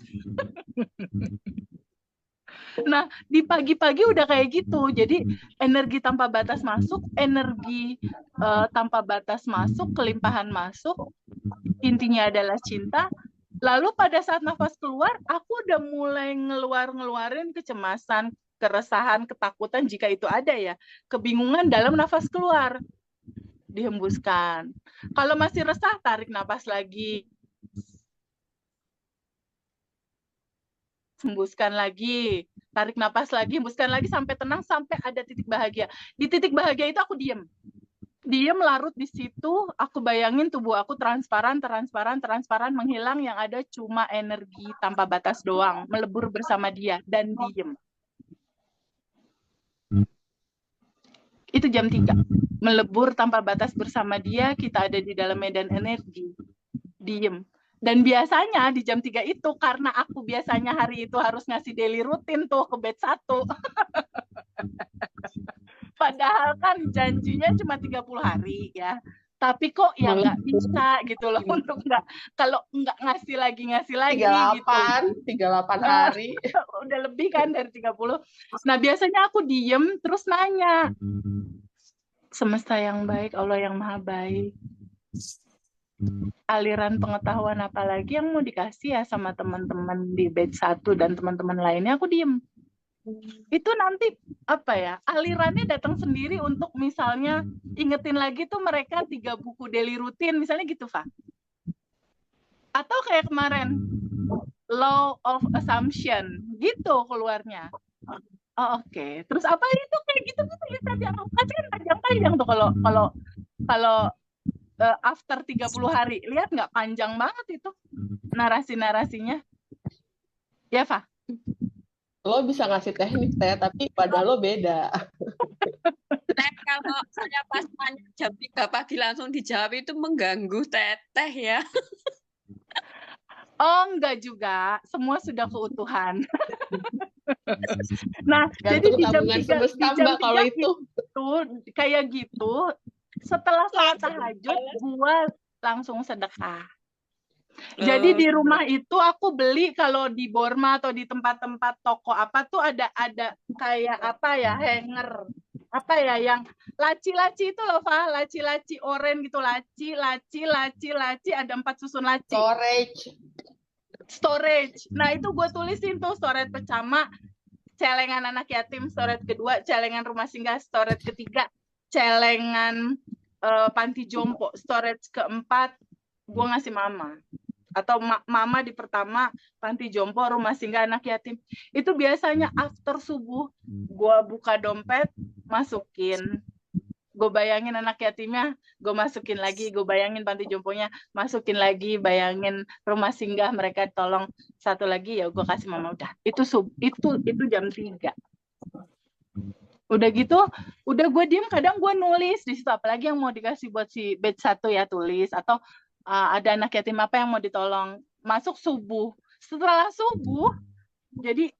Nah, di pagi-pagi udah kayak gitu. Jadi energi tanpa batas masuk, energi tanpa batas masuk, kelimpahan masuk. Intinya adalah cinta. Lalu pada saat nafas keluar, aku udah mulai ngeluarin kecemasan, keresahan, ketakutan jika itu ada ya. Kebingungan dalam nafas keluar. Dihembuskan. Kalau masih resah, tarik nafas lagi. Hembuskan lagi, tarik napas lagi, hembuskan lagi sampai tenang, sampai ada titik bahagia. Di titik bahagia itu aku diem larut di situ. Aku bayangin tubuh aku transparan, menghilang, yang ada cuma energi tanpa batas doang, melebur bersama Dia dan diem. Itu jam 3, melebur tanpa batas bersama Dia, kita ada di dalam medan energi, diem. Dan biasanya di jam 3 itu, karena aku biasanya hari itu harus ngasih daily rutin tuh ke batch 1. Padahal kan janjinya cuma 30 hari ya. Tapi kok ya nggak bisa gitu loh, untuk kalau nggak ngasih lagi 38 hari. Udah lebih kan dari 30. Nah biasanya aku diem terus nanya, semesta yang baik, Allah yang maha baik, aliran pengetahuan apa lagi yang mau dikasih ya sama teman-teman di batch 1 dan teman-teman lainnya. Aku diem. Itu nanti apa ya, alirannya datang sendiri untuk misalnya ingetin lagi tuh mereka 3 buku daily rutin misalnya gitu, Fa. Atau kayak kemarin law of assumption gitu keluarnya. Oh, oke. Terus apa itu kayak gitu tulisan yang kasih kan panjang-panjang tuh kalau after 30 hari. Lihat nggak, panjang banget itu narasi-narasinya. Ya, Fa? Lo bisa ngasih teknik, Teh, tapi pada lo beda. Teh, kalau saya pas tanya jam 3 pagi langsung dijawab itu mengganggu Teteh ya. Oh, enggak juga. Semua sudah keutuhan. Nah, Gantung jadi di jam 3 kalau itu kayak gitu, setelah sholat tahajud, gua langsung sedekah. Jadi di rumah itu aku beli kalau di Borma atau di tempat-tempat toko apa tuh ada kayak apa ya, hanger. Apa ya yang laci-laci itu loh, Fa, laci-laci oranye gitu, laci, ada 4 susun laci. Storage. Nah, itu gue tulisin tuh storage pertama, celengan anak yatim, storage kedua, celengan rumah singgah, storage ketiga, celengan panti jompo, storage keempat, gue ngasih mama. Atau mama di pertama, panti jompo, rumah singgah anak yatim. Itu biasanya after subuh, gue buka dompet, masukin. Gue bayangin anak yatimnya, gue masukin lagi, gue bayangin panti jomponya, masukin lagi, bayangin rumah singgah mereka tolong satu lagi, ya gue kasih mama. Udah, itu jam 3. Udah gitu, udah gue diem, kadang gue nulis di situ, apalagi yang mau dikasih buat si batch 1 ya, tulis, atau ada anak yatim apa yang mau ditolong. Masuk subuh, setelah subuh, jadi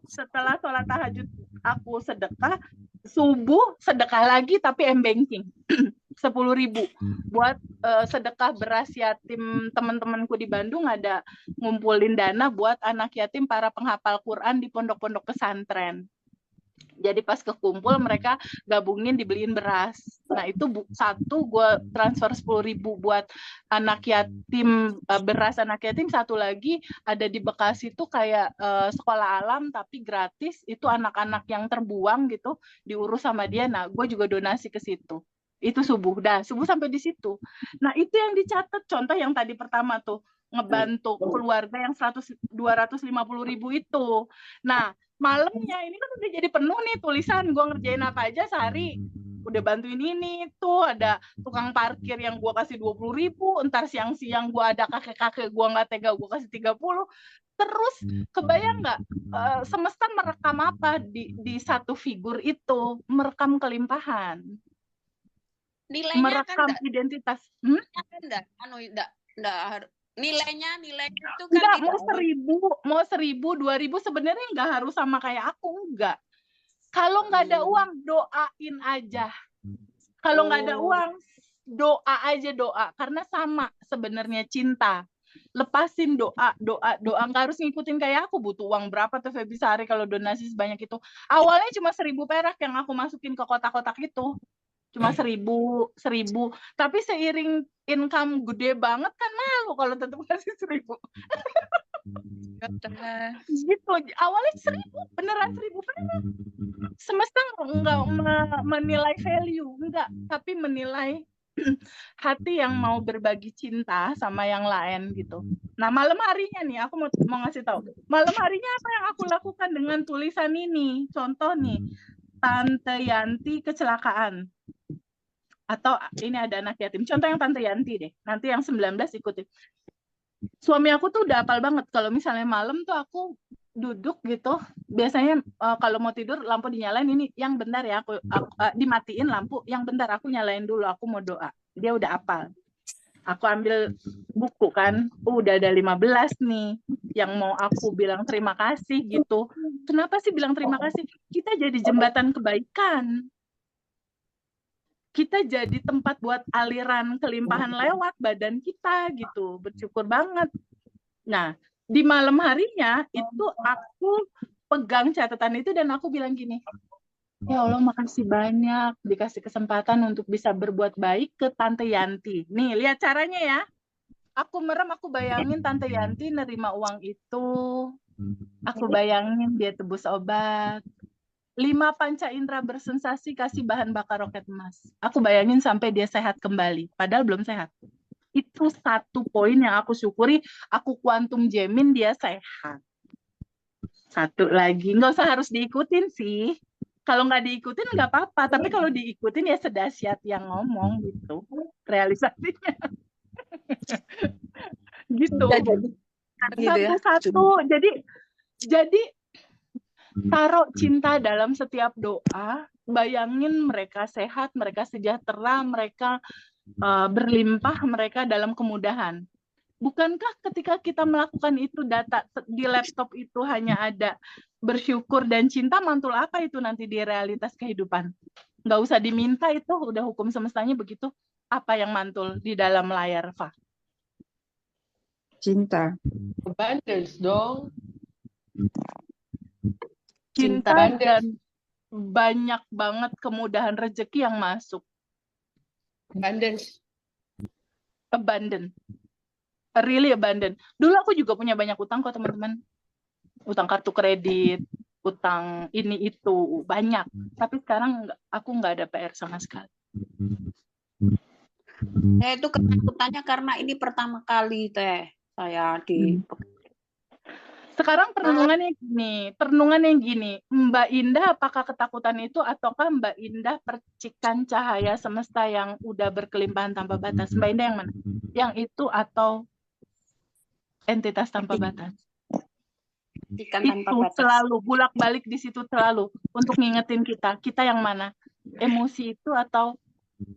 setelah sholat tahajud aku sedekah, subuh sedekah lagi tapi m-banking 10.000 buat sedekah beras yatim. Teman-temanku di Bandung ada ngumpulin dana buat anak yatim para penghafal Quran di pondok-pondok pesantren. Jadi pas kekumpul mereka gabungin dibeliin beras. Nah itu satu gue transfer 10.000 buat anak yatim, beras anak yatim. Satu lagi ada di Bekasi tuh kayak sekolah alam tapi gratis. Itu anak-anak yang terbuang gitu diurus sama dia. Nah gue juga donasi ke situ. Itu subuh, subuh sampai di situ. Nah itu yang dicatat, contoh yang tadi pertama tuh ngebantu keluarga yang 250.000 itu. Nah malamnya ini kan udah jadi penuh nih tulisan, gue ngerjain apa aja sehari, udah bantuin ini tuh, ada tukang parkir yang gue kasih 20.000, entar siang-siang gue ada kakek-kakek gue nggak tega gue kasih 30. Terus kebayang nggak semesta merekam apa di satu figur itu, merekam kelimpahan, Nilainya merekam kan identitas. Nilainya itu kan enggak, tidak mau 1.000, 2.000 sebenarnya nggak harus sama kayak aku, enggak. Kalau nggak ada uang, doain aja. Kalau nggak ada uang, doa aja, doa. Karena sama sebenarnya cinta. Lepasin doa. Nggak harus ngikutin kayak aku. Butuh uang berapa tuh Feby sehari kalau donasi sebanyak itu. Awalnya cuma 1.000 perak yang aku masukin ke kotak-kotak itu. Cuma 1.000. Tapi seiring income gede banget kan malu kalau tetap kasih 1.000. Gitu. Awalnya 1.000, beneran 1.000 perak. Semesta nggak menilai value, enggak, tapi menilai hati yang mau berbagi cinta sama yang lain gitu. Nah malam harinya nih aku mau ngasih tahu, malam harinya apa yang aku lakukan dengan tulisan ini. Contoh nih, Tante Yanti kecelakaan, atau ini ada anak yatim. Contoh yang Tante Yanti deh, nanti yang 19 ikutin. Suami aku tuh udah hafal banget kalau misalnya malam tuh aku duduk gitu, biasanya kalau mau tidur lampu dinyalain, ini yang bentar ya, aku dimatiin lampu, yang bentar aku nyalain dulu, aku mau doa. Dia udah hafal. Aku ambil buku kan, udah ada 15 nih yang mau aku bilang terima kasih gitu. Kenapa sih bilang terima kasih? Kita jadi jembatan kebaikan. Kita jadi tempat buat aliran kelimpahan lewat badan kita gitu. Bersyukur banget. Nah, di malam harinya itu aku pegang catatan itu dan aku bilang gini, ya Allah makasih banyak dikasih kesempatan untuk bisa berbuat baik ke Tante Yanti. Nih, lihat caranya ya. Aku merem, aku bayangin Tante Yanti nerima uang itu. Aku bayangin dia tebus obat. 5 panca indera bersensasi kasih bahan bakar roket emas. Aku bayangin sampai dia sehat kembali. Padahal belum sehat. Itu satu poin yang aku syukuri. Aku kuantum jamin dia sehat. Satu lagi, nggak usah harus diikutin sih. Kalau nggak diikutin nggak apa-apa. Tapi kalau diikutin ya sedahsyat yang ngomong gitu. Realisasinya. Gitu. Satu-satu. Jadi taruh cinta dalam setiap doa, bayangin mereka sehat, mereka sejahtera, mereka berlimpah, mereka dalam kemudahan. Bukankah ketika kita melakukan itu, data di laptop itu hanya ada bersyukur dan cinta, mantul apa itu nanti di realitas kehidupan? Nggak usah diminta, itu udah hukum semestanya begitu. Apa yang mantul di dalam layar, Fa? Cinta. Abundance dong. Cinta Abundance. dan banyak banget kemudahan rezeki yang masuk. Abundance. Abundant. Really abundant. Dulu aku juga punya banyak utang kok teman-teman. Utang kartu kredit, utang ini itu, banyak. Tapi sekarang aku nggak ada PR sama sekali. Ya itu ketakutannya karena ini pertama kali Teh saya di Sekarang perenungannya gini, Mbak Indah apakah ketakutan itu ataukah Mbak Indah percikan cahaya semesta yang udah berkelimpahan tanpa batas? Mbak Indah yang mana? Yang itu atau entitas tanpa batas? ikan tanpa Itu batas. selalu bolak-balik di situ selalu untuk ngingetin kita yang mana? Emosi itu atau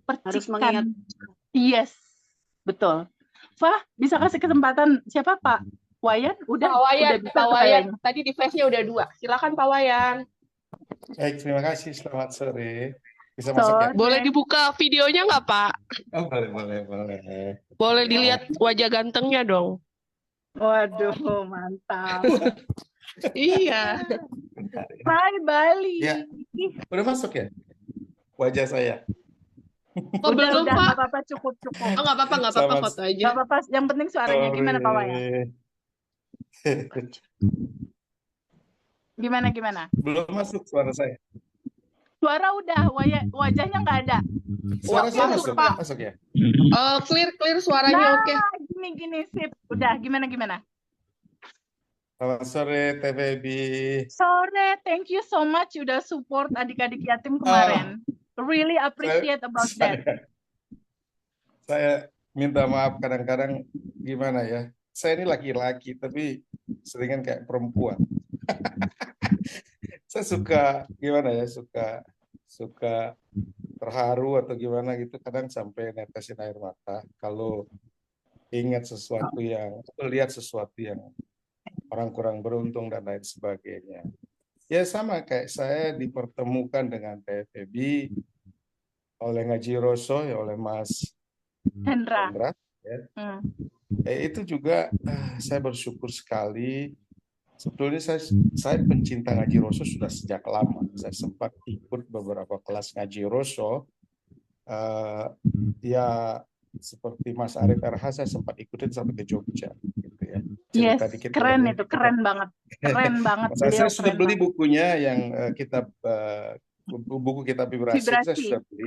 Harus percikan? mengingat. Yes, betul. Fah, bisa kasih kesempatan siapa Pak? Wayan? Udah bisa Pak tuh Wayan. kayaknya. Tadi di face-nya udah 2. Silakan Pak Wayan. Baik, terima kasih. Selamat sore. Bisa masuk ya? Boleh dibuka videonya nggak Pak? Oh, boleh. Boleh dilihat wajah gantengnya dong. Waduh, mantap. Iya. Hai Bali. Ya, udah masuk ya? Wajah saya. Oh, belum Udah, Pak. nggak apa-apa, cukup. Oh, nggak apa-apa Selamat foto aja. Nggak apa-apa, yang penting suaranya gimana Pak Wayan? Gimana? Belum masuk suara saya. Suara udah, wajahnya nggak ada. Suara saya masuk, masuk, Pak. masuk ya? Clear suaranya oke. Gini, sip. Udah, gimana? Selamat sore, TVB. Sore, thank you so much udah support adik-adik yatim kemarin. Really appreciate about that. Saya minta maaf kadang-kadang gimana ya. Saya ini laki-laki tapi seringan kayak perempuan. Saya suka gimana ya, suka terharu atau gimana gitu, kadang sampai netesin air mata kalau ingat sesuatu lihat sesuatu yang orang kurang beruntung dan lain sebagainya. Ya sama kayak saya dipertemukan dengan TFB oleh Ngaji Rosso, ya oleh Mas Hendra. Ya. Itu juga saya bersyukur sekali. Sebetulnya saya pencinta Ngaji Rosso sudah sejak lama. Saya sempat ikut beberapa kelas Ngaji Rosso. Ya seperti Mas Arif RH saya sempat ikutin sampai ke Jogja. Gitu ya. Yes, keren itu, keren banget. Saya sudah beli bukunya yang buku kitab vibrasi. Saya sudah beli.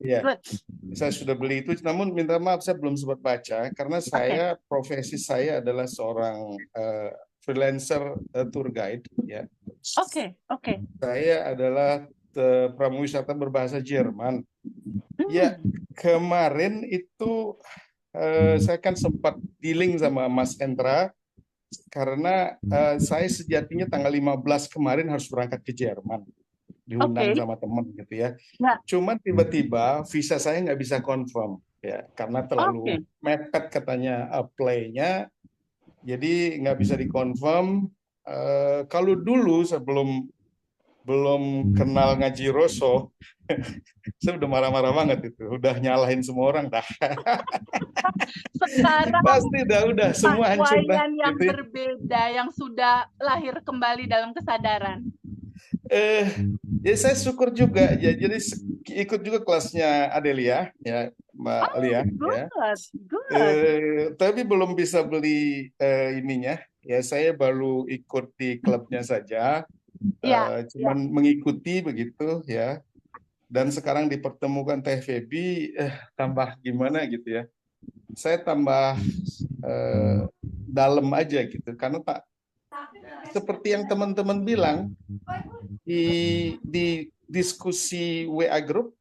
Ya, saya sudah beli itu. Namun minta maaf saya belum sempat baca karena profesi saya adalah seorang freelancer tour guide. Ya. Oke. Saya adalah pramuwisata berbahasa Jerman. Ya, kemarin itu saya kan sempat dealing sama Mas Endra karena saya sejatinya tanggal 15 kemarin harus berangkat ke Jerman, diundang sama teman gitu ya. Cuman tiba-tiba visa saya nggak bisa confirm ya karena terlalu mepet katanya apply-nya, jadi nggak bisa dikonfirm. Kalau dulu sebelum belum kenal Ngaji Rosso, saya udah marah-marah banget itu, udah nyalahin semua orang dah. Sekarang pasti udah semua hancur dah. Yang gitu. Berbeda, yang sudah lahir kembali dalam kesadaran. Ya saya syukur juga ya, jadi ikut juga kelasnya Adelia ya, Mbak Lia ya. Tapi belum bisa beli ininya. Ya saya baru ikut di klubnya saja. Cuman mengikuti begitu ya, dan sekarang dipertemukan TVB tambah gimana gitu ya, saya tambah dalam aja gitu karena seperti yang teman-teman bilang di diskusi WA Group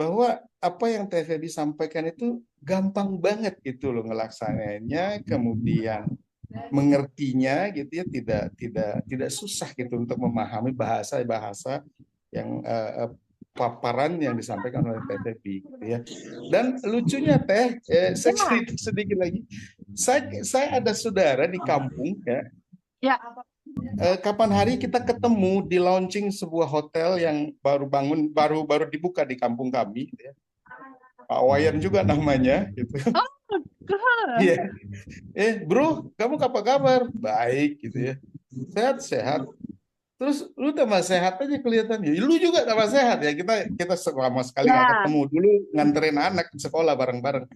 bahwa apa yang TVB sampaikan itu gampang banget gitu loh ngelaksananya, kemudian mengertinya gitu ya, tidak susah gitu untuk memahami bahasa yang paparan yang disampaikan oleh TVB gitu ya. Dan lucunya saya cerita sedikit lagi, saya ada saudara di kampung ya. Kapan hari kita ketemu di launching sebuah hotel yang baru dibuka di kampung kami gitu ya. Pak Wayan juga namanya gitu. Iya. Bro, kamu apa kabar? Baik gitu ya. Sehat. Terus lu tambah sehat aja kelihatannya. Lu juga tambah sehat ya. Kita selama sekali nggak Ya, ketemu. Dulu nganterin anak ke sekolah bareng-bareng.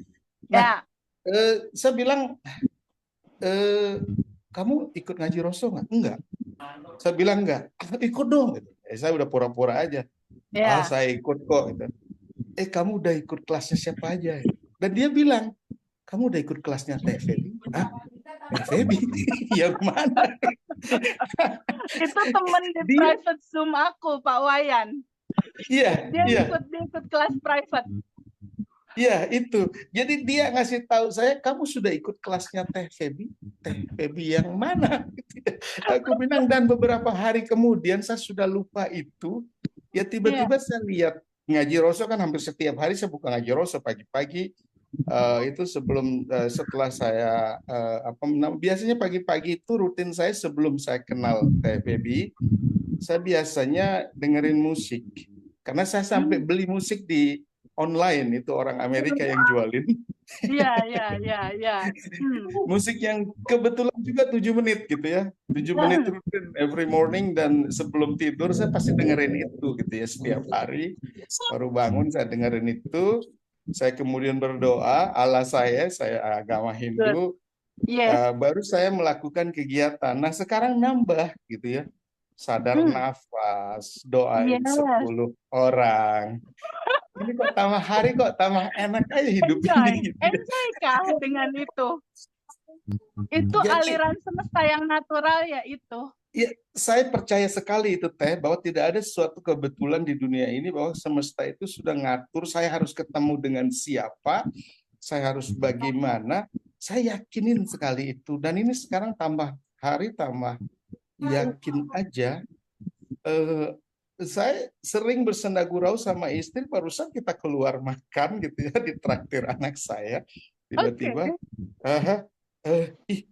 Nah, ya. saya bilang, kamu ikut ngaji Rosso nggak? Enggak. Saya bilang enggak. Ikut dong. Gitu. Saya udah pura-pura aja. Ya. Saya ikut kok. Gitu. Kamu udah ikut kelasnya siapa aja? Dan dia bilang, kamu udah ikut kelasnya Teh Febi? Hah? Teh Febi? Yang mana? Itu temen di private Zoom aku, Pak Wayan. Iya, Dia ikut kelas private. Iya, itu. Jadi dia ngasih tahu saya, kamu sudah ikut kelasnya Teh Febi? Teh Febi yang mana? Aku bilang, dan beberapa hari kemudian saya sudah lupa itu. Ya tiba-tiba saya lihat ngaji Rosso kan hampir setiap hari saya buka ngaji Rosso pagi-pagi. Itu setelah saya biasanya pagi-pagi itu rutin saya sebelum saya kenal Teh Febi, saya biasanya dengerin musik karena saya sampai beli musik di online, itu orang Amerika yang jualin. Iya. Musik yang kebetulan juga 7 menit gitu ya, 7 menit rutin every morning, dan sebelum tidur saya pasti dengerin itu gitu ya, setiap hari baru bangun saya dengerin itu. Saya kemudian berdoa, Allah saya agama Hindu, baru saya melakukan kegiatan. Nah sekarang nambah gitu ya, sadar nafas, doain 10 orang. Ini kok tambah hari kok tambah enak aja hidup ini. Enjoy kah dengan itu? Itu aliran semesta yang natural ya itu. Ya, saya percaya sekali itu Teh, bahwa tidak ada suatu kebetulan di dunia ini bahwa semesta itu sudah ngatur saya harus ketemu dengan siapa, saya harus bagaimana. Saya yakinin sekali itu, dan ini sekarang tambah hari tambah yakin aja. Saya sering bersenda gurau sama istri, barusan kita keluar makan gitu ya, di traktir anak saya, tiba-tiba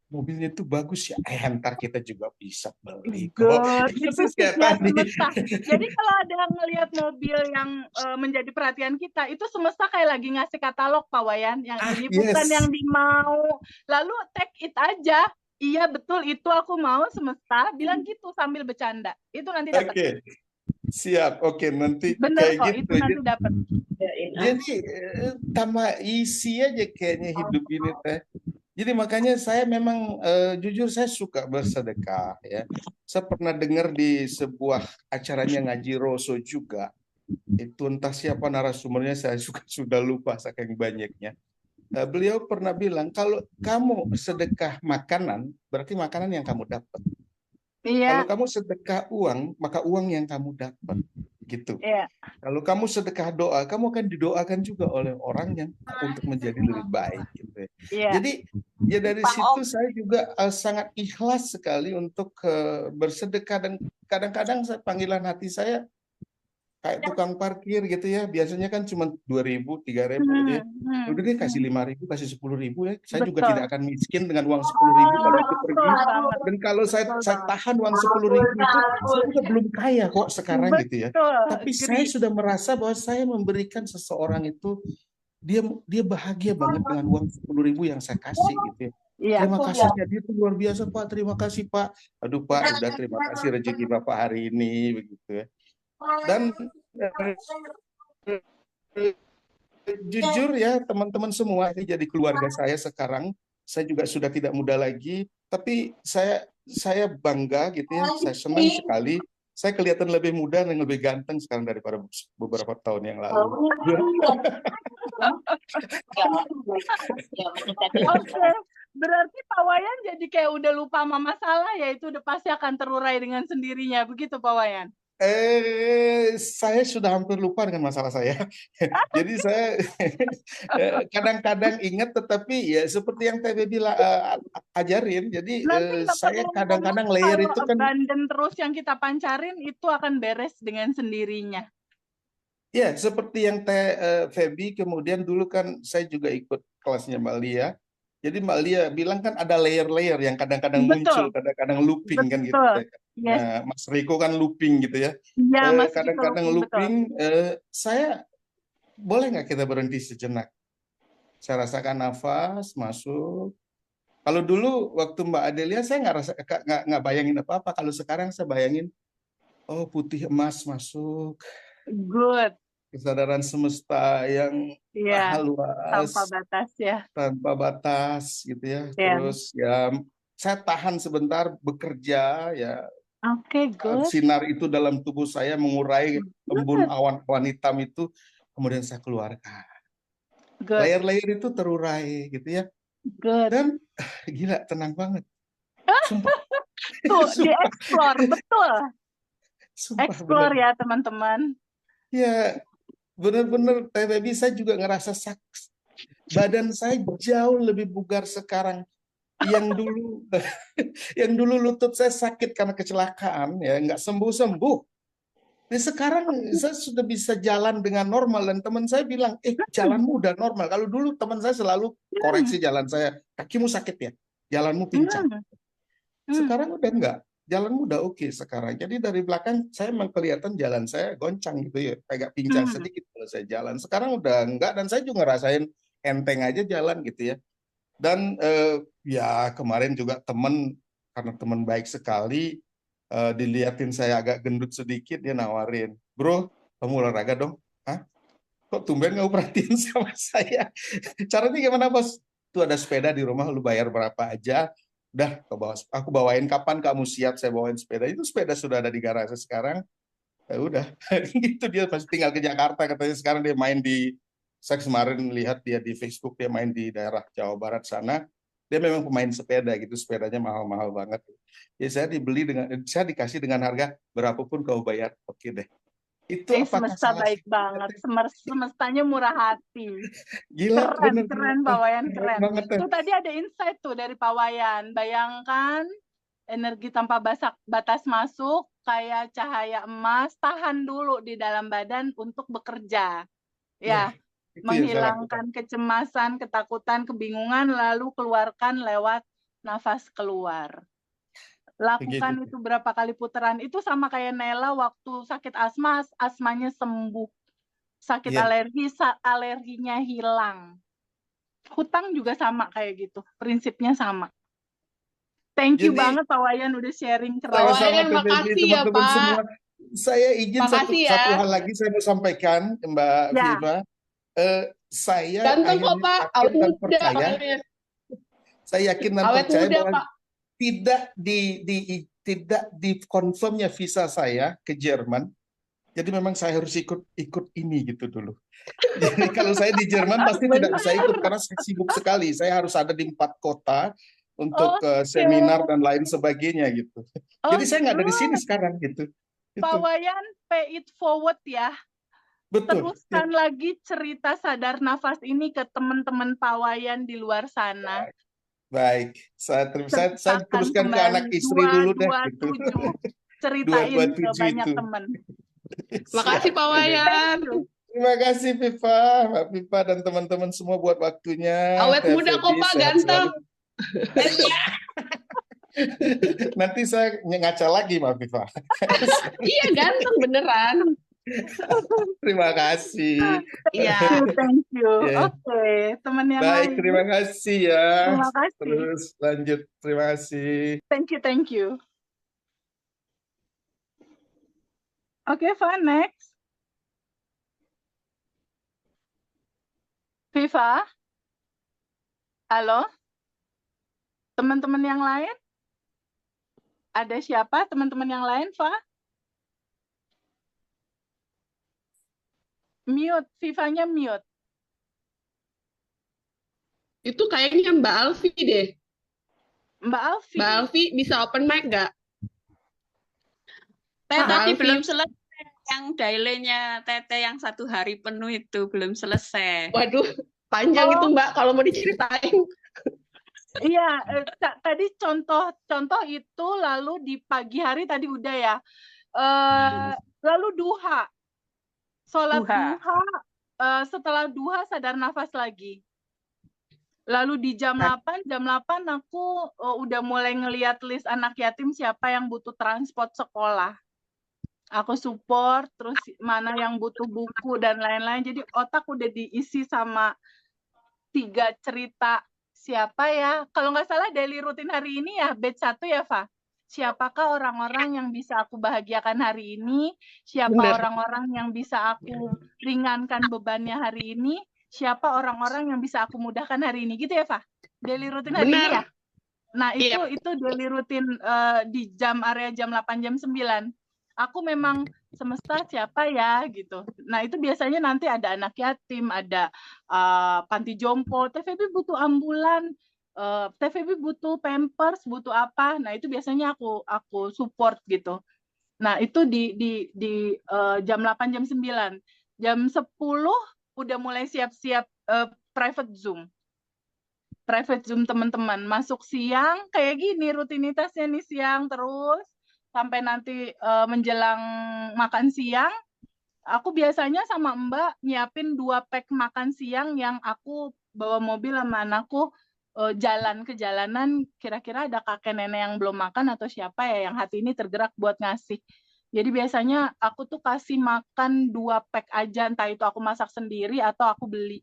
mobilnya itu bagus ya, ntar kita juga bisa beli kok. Itu semesta. Jadi kalau ada ngelihat mobil yang menjadi perhatian kita, itu semesta kayak lagi ngasih katalog, Pak Wayan, yang ini bukan yang dimau, lalu take it aja. Iya betul, itu aku mau, semesta bilang gitu sambil bercanda. Itu nanti dapat. Oke. Siap, oke, nanti bener kayak kok, gitu. Itu nanti dapat. Jadi tambah isi aja kayaknya hidup ini Teh. Jadi makanya saya memang jujur saya suka bersedekah ya. Saya pernah dengar di sebuah acaranya ngaji Rosso juga. Itu entah siapa narasumbernya, saya sudah lupa saking banyaknya. Beliau pernah bilang, kalau kamu sedekah makanan, berarti makanan yang kamu dapat. Iya. Kalau kamu sedekah uang, maka uang yang kamu dapat. Gitu. Iya. Kalau kamu sedekah doa, kamu akan didoakan juga oleh orang yang untuk menjadi lebih baik. Gitu. Iya. Jadi ya dari situ saya juga sangat ikhlas sekali untuk bersedekah, dan kadang-kadang panggilan hati saya kayak tukang parkir gitu ya, biasanya kan cuma 2.000, 3.000 gitu ya. Udah deh kasih 5.000, kasih 10.000 ya. Saya juga tidak akan miskin dengan uang 10.000 kalau itu pergi. Dan kalau saya tahan uang 10.000 itu, saya juga belum kaya kok sekarang gitu ya. Tapi saya sudah merasa bahwa saya memberikan seseorang itu, dia bahagia banget dengan uang 10.000 yang saya kasih gitu ya. Terima kasihnya dia itu luar biasa Pak, terima kasih Pak. Aduh Pak, udah terima kasih rezeki Bapak hari ini begitu ya. Dan jujur ya teman-teman semua, ini jadi keluarga saya sekarang. Saya juga sudah tidak muda lagi, tapi saya bangga gitu ya, saya senang sekali. Saya kelihatan lebih muda dan lebih ganteng sekarang daripada beberapa tahun yang lalu. Oke, berarti Pak Wayan jadi kayak udah lupa sama masalah ya, itu udah pasti akan terurai dengan sendirinya, begitu Pak Wayan? Saya sudah hampir lupa dengan masalah saya. Jadi saya kadang-kadang ingat, tetapi ya seperti yang Teh Febi ajarin. Jadi saya kadang-kadang layer itu kan. Abandon terus yang kita pancarin itu akan beres dengan sendirinya. Ya, seperti yang Teh Febi, kemudian dulu kan saya juga ikut kelasnya Mbak Lia. Jadi Mbak Lia bilang kan ada layer-layer yang kadang-kadang muncul, kadang-kadang looping kan gitu. Nah, Mas Riko kan looping gitu ya. Kadang-kadang looping. Saya boleh nggak kita berhenti sejenak? Saya rasakan nafas masuk. Kalau dulu waktu Mbak Adelia saya nggak bayangin apa-apa. Kalau sekarang saya bayangin, oh putih emas masuk, Good. kesadaran semesta yang Iya, maha tanpa luas, batas ya. tanpa batas gitu ya. Iya. Terus ya saya tahan sebentar bekerja ya. Oke, good. Sinar itu dalam tubuh saya mengurai embun Good. awan-awan hitam itu, kemudian saya keluarkan. Good. Layer-layer itu terurai gitu ya. Good. Dan gila tenang banget. Sumpah. Tuh, Sumpah. dieksplor, betul. Sumpah Explore bener. ya, teman-teman. Ya, bener-bener Teh Baby saya juga ngerasa badan saya jauh lebih bugar sekarang. Yang dulu lutut saya sakit karena kecelakaan ya, nggak sembuh-sembuh. Nah, sekarang saya sudah bisa jalan dengan normal dan teman saya bilang, jalanmu udah normal. Kalau dulu teman saya selalu koreksi jalan saya, kakimu sakit ya, jalanmu pincang. Sekarang udah enggak, jalanmu udah oke sekarang. Jadi dari belakang saya memang kelihatan jalan saya goncang gitu ya, agak pincang sedikit kalau saya jalan. Sekarang udah enggak dan saya juga ngerasain enteng aja jalan gitu ya. Dan ya kemarin juga karena teman baik sekali, diliatin saya agak gendut sedikit, dia nawarin, bro, kamu olahraga dong. Hah? Kok tumben kamu perhatiin sama saya? Caranya gimana bos? Tuh ada sepeda di rumah, lu bayar berapa aja, udah aku bawain, kapan kamu siap saya bawain sepeda. Itu sepeda sudah ada di garasi sekarang. Ya udah, gitu dia pasti tinggal ke Jakarta katanya. Sekarang dia main saya kemarin lihat dia di Facebook, dia main di daerah Jawa Barat sana. Dia memang pemain sepeda gitu, sepedanya mahal-mahal banget. Ya saya dikasih dengan harga berapapun kau bayar, oke deh. Itu apakah semesta baik banget, semestanya murah hati. Gila, keren Pak Wayan, keren. Banget, Tuh tadi ada insight tuh dari Pak Wayan. Bayangkan energi tanpa batas masuk kayak cahaya emas, tahan dulu di dalam badan untuk bekerja. Ya, menghilangkan kecemasan, ketakutan, kebingungan, lalu keluarkan lewat nafas keluar. Lakukan itu berapa kali putaran. Itu sama kayak Nela waktu sakit asma, asmanya sembuh. Sakit alerginya hilang. Hutang juga sama kayak gitu. Prinsipnya sama. Thank you banget Pak Wayan udah sharing keren. Pak Wayan, makasih ya Pak. Semua. Saya izin satu hal lagi saya mau sampaikan Mbak Viva. Saya ganteng kok Pak, awet muda percaya. Saya yakin dan awet percaya muda, bahwa Pak. tidak di confirmnya visa saya ke Jerman. Jadi memang saya harus ikut ini gitu dulu. Jadi kalau saya di Jerman pasti tidak bisa ikut karena saya sibuk sekali. Saya harus ada di 4 kota untuk seminar dan lain sebagainya gitu. Jadi saya nggak ada di sini sekarang gitu. Pak Wayan, pay it forward ya. Betul. Teruskan lagi cerita sadar nafas ini ke teman-teman Pak Wayan di luar sana. Baik, saya teruskan ke anak istri dulu deh. Gitu. Ceritain ke banyak teman. Makasih Pak Wayan. Terima kasih Viva, Mbak Viva dan teman-teman semua buat waktunya. Awet muda kok Pak, ganteng. Nanti saya ngaca lagi Mbak Viva. Iya ganteng beneran. Terima kasih. Iya. Thank you. Oke, teman yang baik, lain. Terima kasih ya. Terima kasih. Terus lanjut. Terima kasih. Thank you. Oke, Van, next. Viva? Halo? Teman-teman yang lain? Ada siapa teman-teman yang lain, Fa? Mute, Vivanya mute. Itu kayaknya Mbak Alfi deh. Mbak Alfi bisa open mic nggak? Tadi belum selesai. Yang daily-nya Tete yang 1 hari penuh itu belum selesai. Waduh, panjang itu Mbak kalau mau diceritain. Iya, tadi contoh itu lalu di pagi hari tadi udah ya. Lalu duha. Sholat duha, setelah duha sadar nafas lagi. Lalu di jam 8 aku udah mulai ngeliat list anak yatim siapa yang butuh transport sekolah. Aku support, terus mana yang butuh buku dan lain-lain. Jadi otak udah diisi sama 3 cerita siapa ya? Kalau nggak salah daily rutin hari ini ya, batch 1 ya, Fa? Siapakah orang-orang yang bisa aku bahagiakan hari ini? Siapa Bener. orang-orang yang bisa aku ringankan bebannya hari ini? Siapa orang-orang yang bisa aku mudahkan hari ini? Gitu ya, Fa? Daily rutin hari ini ya? Benar. Nah, Iya. itu daily rutin di area jam 8, jam 9. Aku memang semesta siapa ya gitu. Nah, itu biasanya nanti ada anak yatim, ada panti jompo, TVB butuh ambulan, TVB butuh pampers, butuh apa. Nah, itu biasanya aku support gitu. Nah, itu di jam 8, jam 9. Jam 10 udah mulai siap-siap private Zoom teman-teman. Masuk siang kayak gini rutinitasnya nih, siang terus sampai nanti menjelang makan siang. Aku biasanya sama Mbak nyiapin 2 pack makan siang yang aku bawa mobil sama anakku jalan ke jalanan, kira-kira ada kakek nenek yang belum makan atau siapa ya yang hati ini tergerak buat ngasih. Jadi biasanya aku tuh kasih makan 2 pack aja, entah itu aku masak sendiri atau aku beli.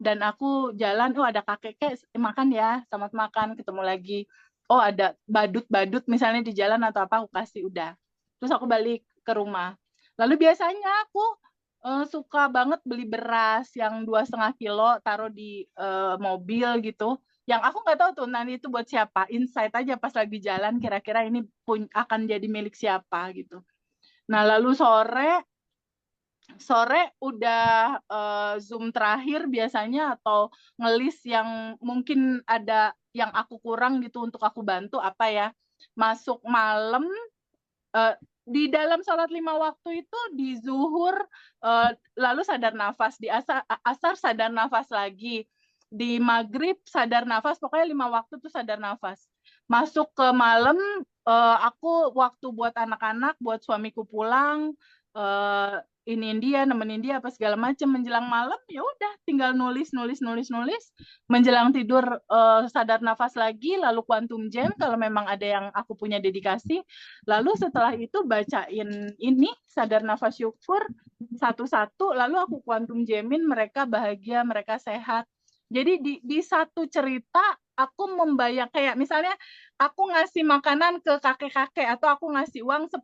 Dan aku jalan, oh ada kakek makan ya, selamat makan, ketemu lagi. Oh ada badut-badut misalnya di jalan atau apa, aku kasih udah. Terus aku balik ke rumah. Lalu biasanya aku suka banget beli beras yang 2,5 kilo, taruh di mobil gitu. Yang aku nggak tahu tuh nanti itu buat siapa. Insight aja pas lagi jalan, kira-kira ini akan jadi milik siapa gitu. Nah lalu sore udah Zoom terakhir biasanya atau ngelis yang mungkin ada yang aku kurang gitu untuk aku bantu apa ya. Masuk malam di dalam sholat 5 waktu itu di zuhur lalu sadar nafas, di asar sadar nafas lagi, di maghrib sadar nafas, pokoknya 5 waktu tuh sadar nafas. Masuk ke malam aku waktu buat anak-anak, buat suamiku pulang, nemenin dia apa segala macam. Menjelang malam ya udah tinggal nulis menjelang tidur sadar nafas lagi, lalu quantum jam kalau memang ada yang aku punya dedikasi, lalu setelah itu bacain ini sadar nafas syukur satu-satu, lalu aku quantum jamin mereka bahagia, mereka sehat. Jadi di satu cerita aku membayang kayak misalnya aku ngasih makanan ke kakek-kakek atau aku ngasih uang 10.000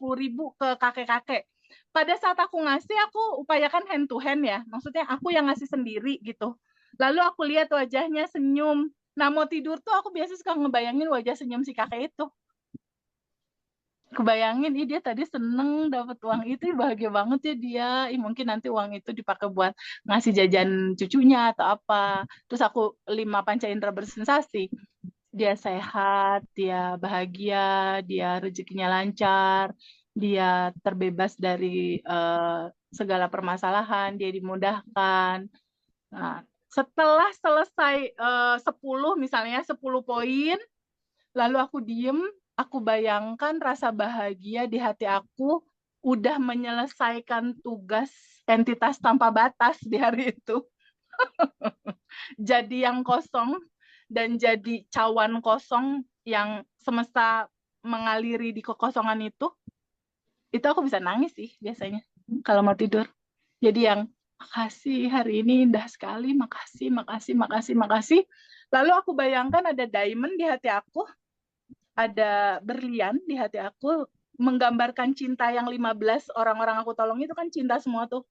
ke kakek-kakek. Pada saat aku ngasih, aku upayakan hand to hand ya. Maksudnya aku yang ngasih sendiri gitu. Lalu aku lihat wajahnya senyum. Nah mau tidur tuh aku biasa suka ngebayangin wajah senyum si kakek itu. Kebayangin, dia tadi seneng dapat uang itu, bahagia banget ya dia. Mungkin nanti uang itu dipakai buat ngasih jajan cucunya atau apa. Terus aku 5 panca indera bersensasi. Dia sehat, dia bahagia, dia rezekinya lancar, dia terbebas dari segala permasalahan, dia dimudahkan. Nah, setelah selesai 10 misalnya 10 poin, lalu aku diem, aku bayangkan rasa bahagia di hati aku udah menyelesaikan tugas entitas tanpa batas di hari itu. Jadi yang kosong dan jadi cawan kosong yang semesta mengaliri di kekosongan itu aku bisa nangis sih biasanya kalau mau tidur. Jadi yang makasih hari ini indah sekali, makasih. Lalu aku bayangkan ada diamond di hati aku, ada berlian di hati aku, menggambarkan cinta yang 15 orang-orang aku tolong itu kan cinta semua tuh.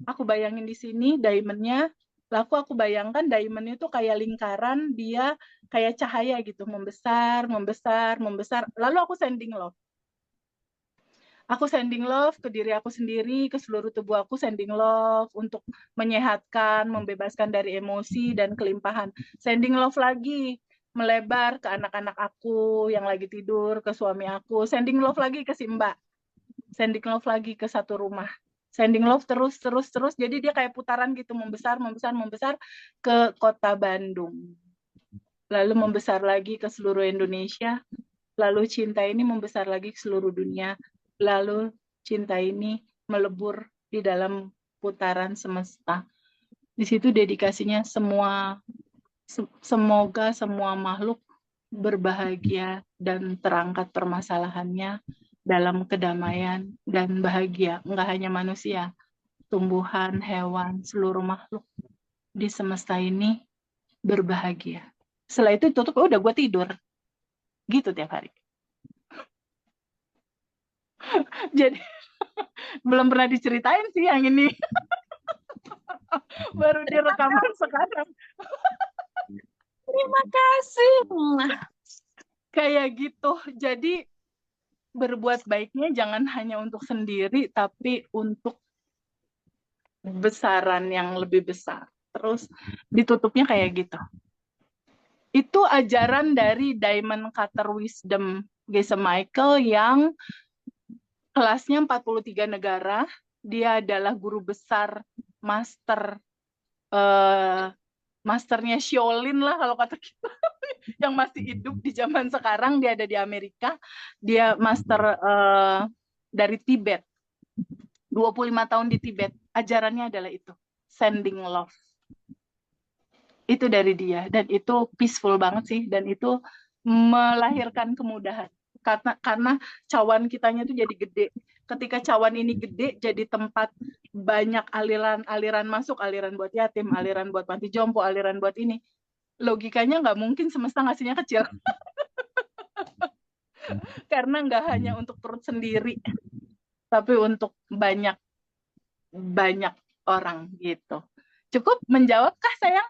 Aku bayangin di sini diamondnya, lalu aku bayangkan diamond itu kayak lingkaran, dia kayak cahaya gitu, membesar. Lalu aku sending love. Aku sending love ke diri aku sendiri, ke seluruh tubuh aku sending love untuk menyehatkan, membebaskan dari emosi dan kelimpahan. Sending love lagi, melebar ke anak-anak aku yang lagi tidur, ke suami aku. Sending love lagi ke si Mbak. Sending love lagi ke satu rumah. Sending love terus. Jadi dia kayak putaran gitu, membesar ke kota Bandung. Lalu membesar lagi ke seluruh Indonesia. Lalu cinta ini membesar lagi ke seluruh dunia. Lalu cinta ini melebur di dalam putaran semesta. Di situ dedikasinya semoga semua makhluk berbahagia dan terangkat permasalahannya dalam kedamaian dan bahagia. Enggak hanya manusia, tumbuhan, hewan, seluruh makhluk di semesta ini berbahagia. Setelah itu tutup, udah gue tidur. Gitu tiap hari. Jadi belum pernah diceritain sih yang ini. Baru direkaman sekarang. Terima kasih. Kayak gitu. Jadi berbuat baiknya jangan hanya untuk sendiri, tapi untuk besaran yang lebih besar. Terus ditutupnya kayak gitu. Itu ajaran dari Diamond Cutter Wisdom Geshe Michael yang kelasnya 43 negara. Dia adalah guru besar masternya Shaolin lah kalau kata kita. Yang masih hidup di zaman sekarang, dia ada di Amerika. Dia master dari Tibet. 25 tahun di Tibet. Ajarannya adalah itu. Sending love. Itu dari dia. Dan itu peaceful banget sih. Dan itu melahirkan kemudahan. Karena cawan kitanya tuh jadi gede. Ketika cawan ini gede, jadi tempat banyak aliran masuk. Aliran buat yatim, aliran buat panti jompo, aliran buat ini. Logikanya nggak mungkin semesta ngasihnya kecil. Karena nggak hanya untuk perut sendiri, tapi untuk banyak orang gitu. Cukup menjawabkah sayang?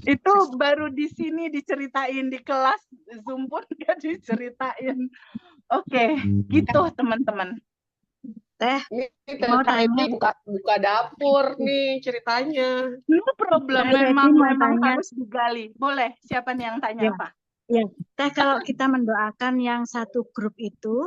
Itu baru di sini diceritain, di kelas Zoom pun nggak diceritain. Oke, gitu teman-teman. Ini Mau Teh tanya. buka dapur nih ceritanya. No problem, Mbak memang Devi mau tanya. harus digali. Boleh, siapa nih yang tanya Ya. apa? Ya, Teh, kalau kita mendoakan yang satu grup itu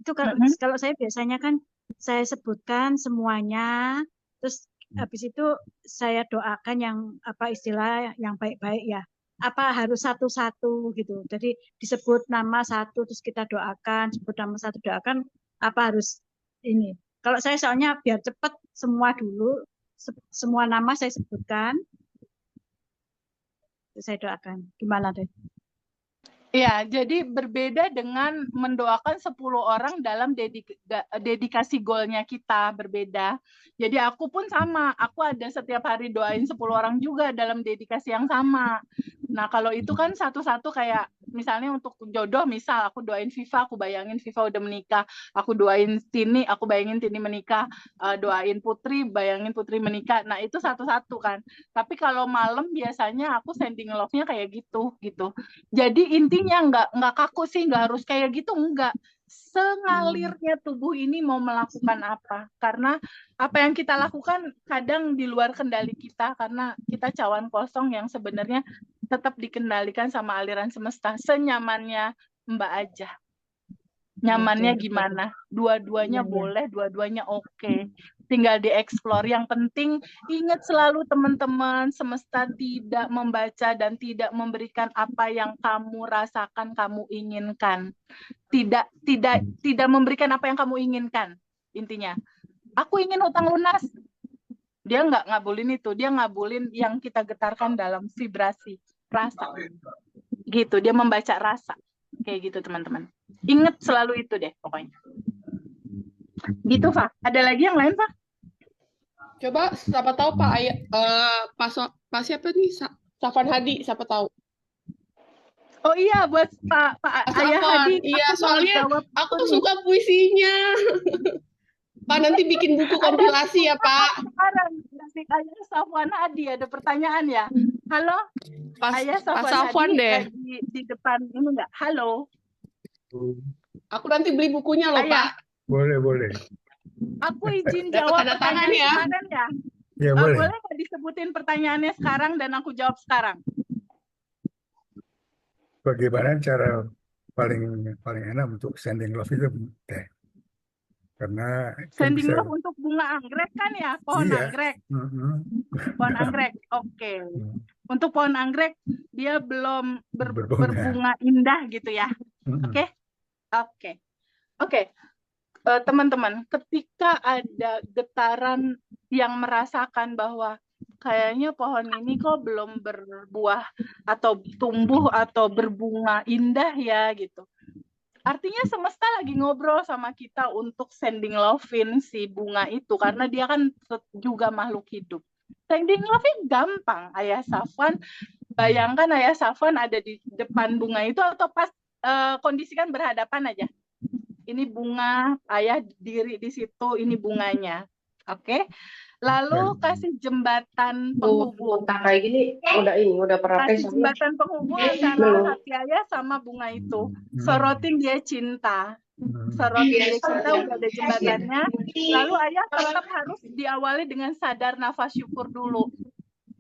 kalau saya biasanya kan saya sebutkan semuanya, terus habis itu saya doakan yang apa istilah yang baik-baik ya. Apa harus satu-satu gitu. Jadi disebut nama satu terus kita doakan, sebut nama satu doakan, apa harus ini. Kalau saya soalnya biar cepat semua dulu, semua nama saya sebutkan, terus saya doakan. Gimana deh? Ya, jadi berbeda dengan mendoakan 10 orang dalam dedikasi goalnya kita, berbeda. Jadi aku pun sama, aku ada setiap hari doain 10 orang juga dalam dedikasi yang sama. Nah, kalau itu kan satu-satu kayak misalnya untuk jodoh, misal aku doain Viva, aku bayangin Viva udah menikah. Aku doain Tini, aku bayangin Tini menikah. Doain Putri, bayangin Putri menikah. Nah, itu satu-satu kan. Tapi kalau malam biasanya aku sending love-nya kayak gitu. Jadi intinya nggak kaku sih, nggak harus kayak gitu, nggak. Sengalirnya tubuh ini mau melakukan apa. Karena apa yang kita lakukan kadang di luar kendali kita, karena kita cawan kosong yang sebenarnya tetap dikendalikan sama aliran semesta. Senyamannya Mbak aja. Nyamannya gimana? Dua-duanya boleh, dua-duanya oke. Tinggal dieksplor. Yang penting ingat selalu teman-teman, semesta tidak membaca dan tidak memberikan apa yang kamu rasakan, kamu inginkan. Tidak memberikan apa yang kamu inginkan. Intinya, aku ingin utang lunas. Dia nggak ngabulin itu, dia ngabulin yang kita getarkan dalam vibrasi rasa. Gitu, dia membaca rasa. Kayak gitu teman-teman. Ingat selalu itu deh pokoknya. Gitu, Pak. Ada lagi yang lain, Pak? Coba siapa tahu Pak siapa nih? Safwan Hadi, siapa tahu. Oh iya, buat Pak Ayah Hadi. Iya, soalnya aku suka puisinya. Pak nanti bikin buku kompilasi ya, Pak. Sekarang dari Ayah Safwan Hadi ada pertanyaan ya. Halo? Ayah Safwan Hadi deh. Di depan ini enggak? Halo? Aku nanti beli bukunya loh, Ayah. Pak. Boleh. Aku izin jawab tanda tangan ya. kemarin ya. Ya, boleh. Boleh nggak disebutin pertanyaannya sekarang dan aku jawab sekarang? Bagaimana cara paling enak untuk sending love itu, Teh? Karena kan Sending bisa. love untuk bunga anggrek kan ya? Pohon Iya. anggrek. Mm-mm. Pohon anggrek. Oke. Untuk pohon anggrek dia belum berbunga indah gitu ya. Mm-mm. Oke. Teman-teman, ketika ada getaran yang merasakan bahwa kayaknya pohon ini kok belum berbuah atau tumbuh atau berbunga indah ya gitu. Artinya semesta lagi ngobrol sama kita untuk sending love-in si bunga itu, karena dia kan juga makhluk hidup. Sending love-nya gampang, Ayah Safwan. Bayangkan Ayah Safwan ada di depan bunga itu atau pas kondisikan berhadapan aja. Ini bunga, Ayah diri di situ, ini bunganya. Oke. Lalu kasih jembatan penghubung. Tak kayak gini udah pernah Kasih jembatan penghubung antara hati Ayah sama bunga itu. Sorotin dia cinta. Sorotin dia cinta, udah ada jembatannya. Lalu Ayah tetap harus diawali dengan sadar nafas syukur dulu.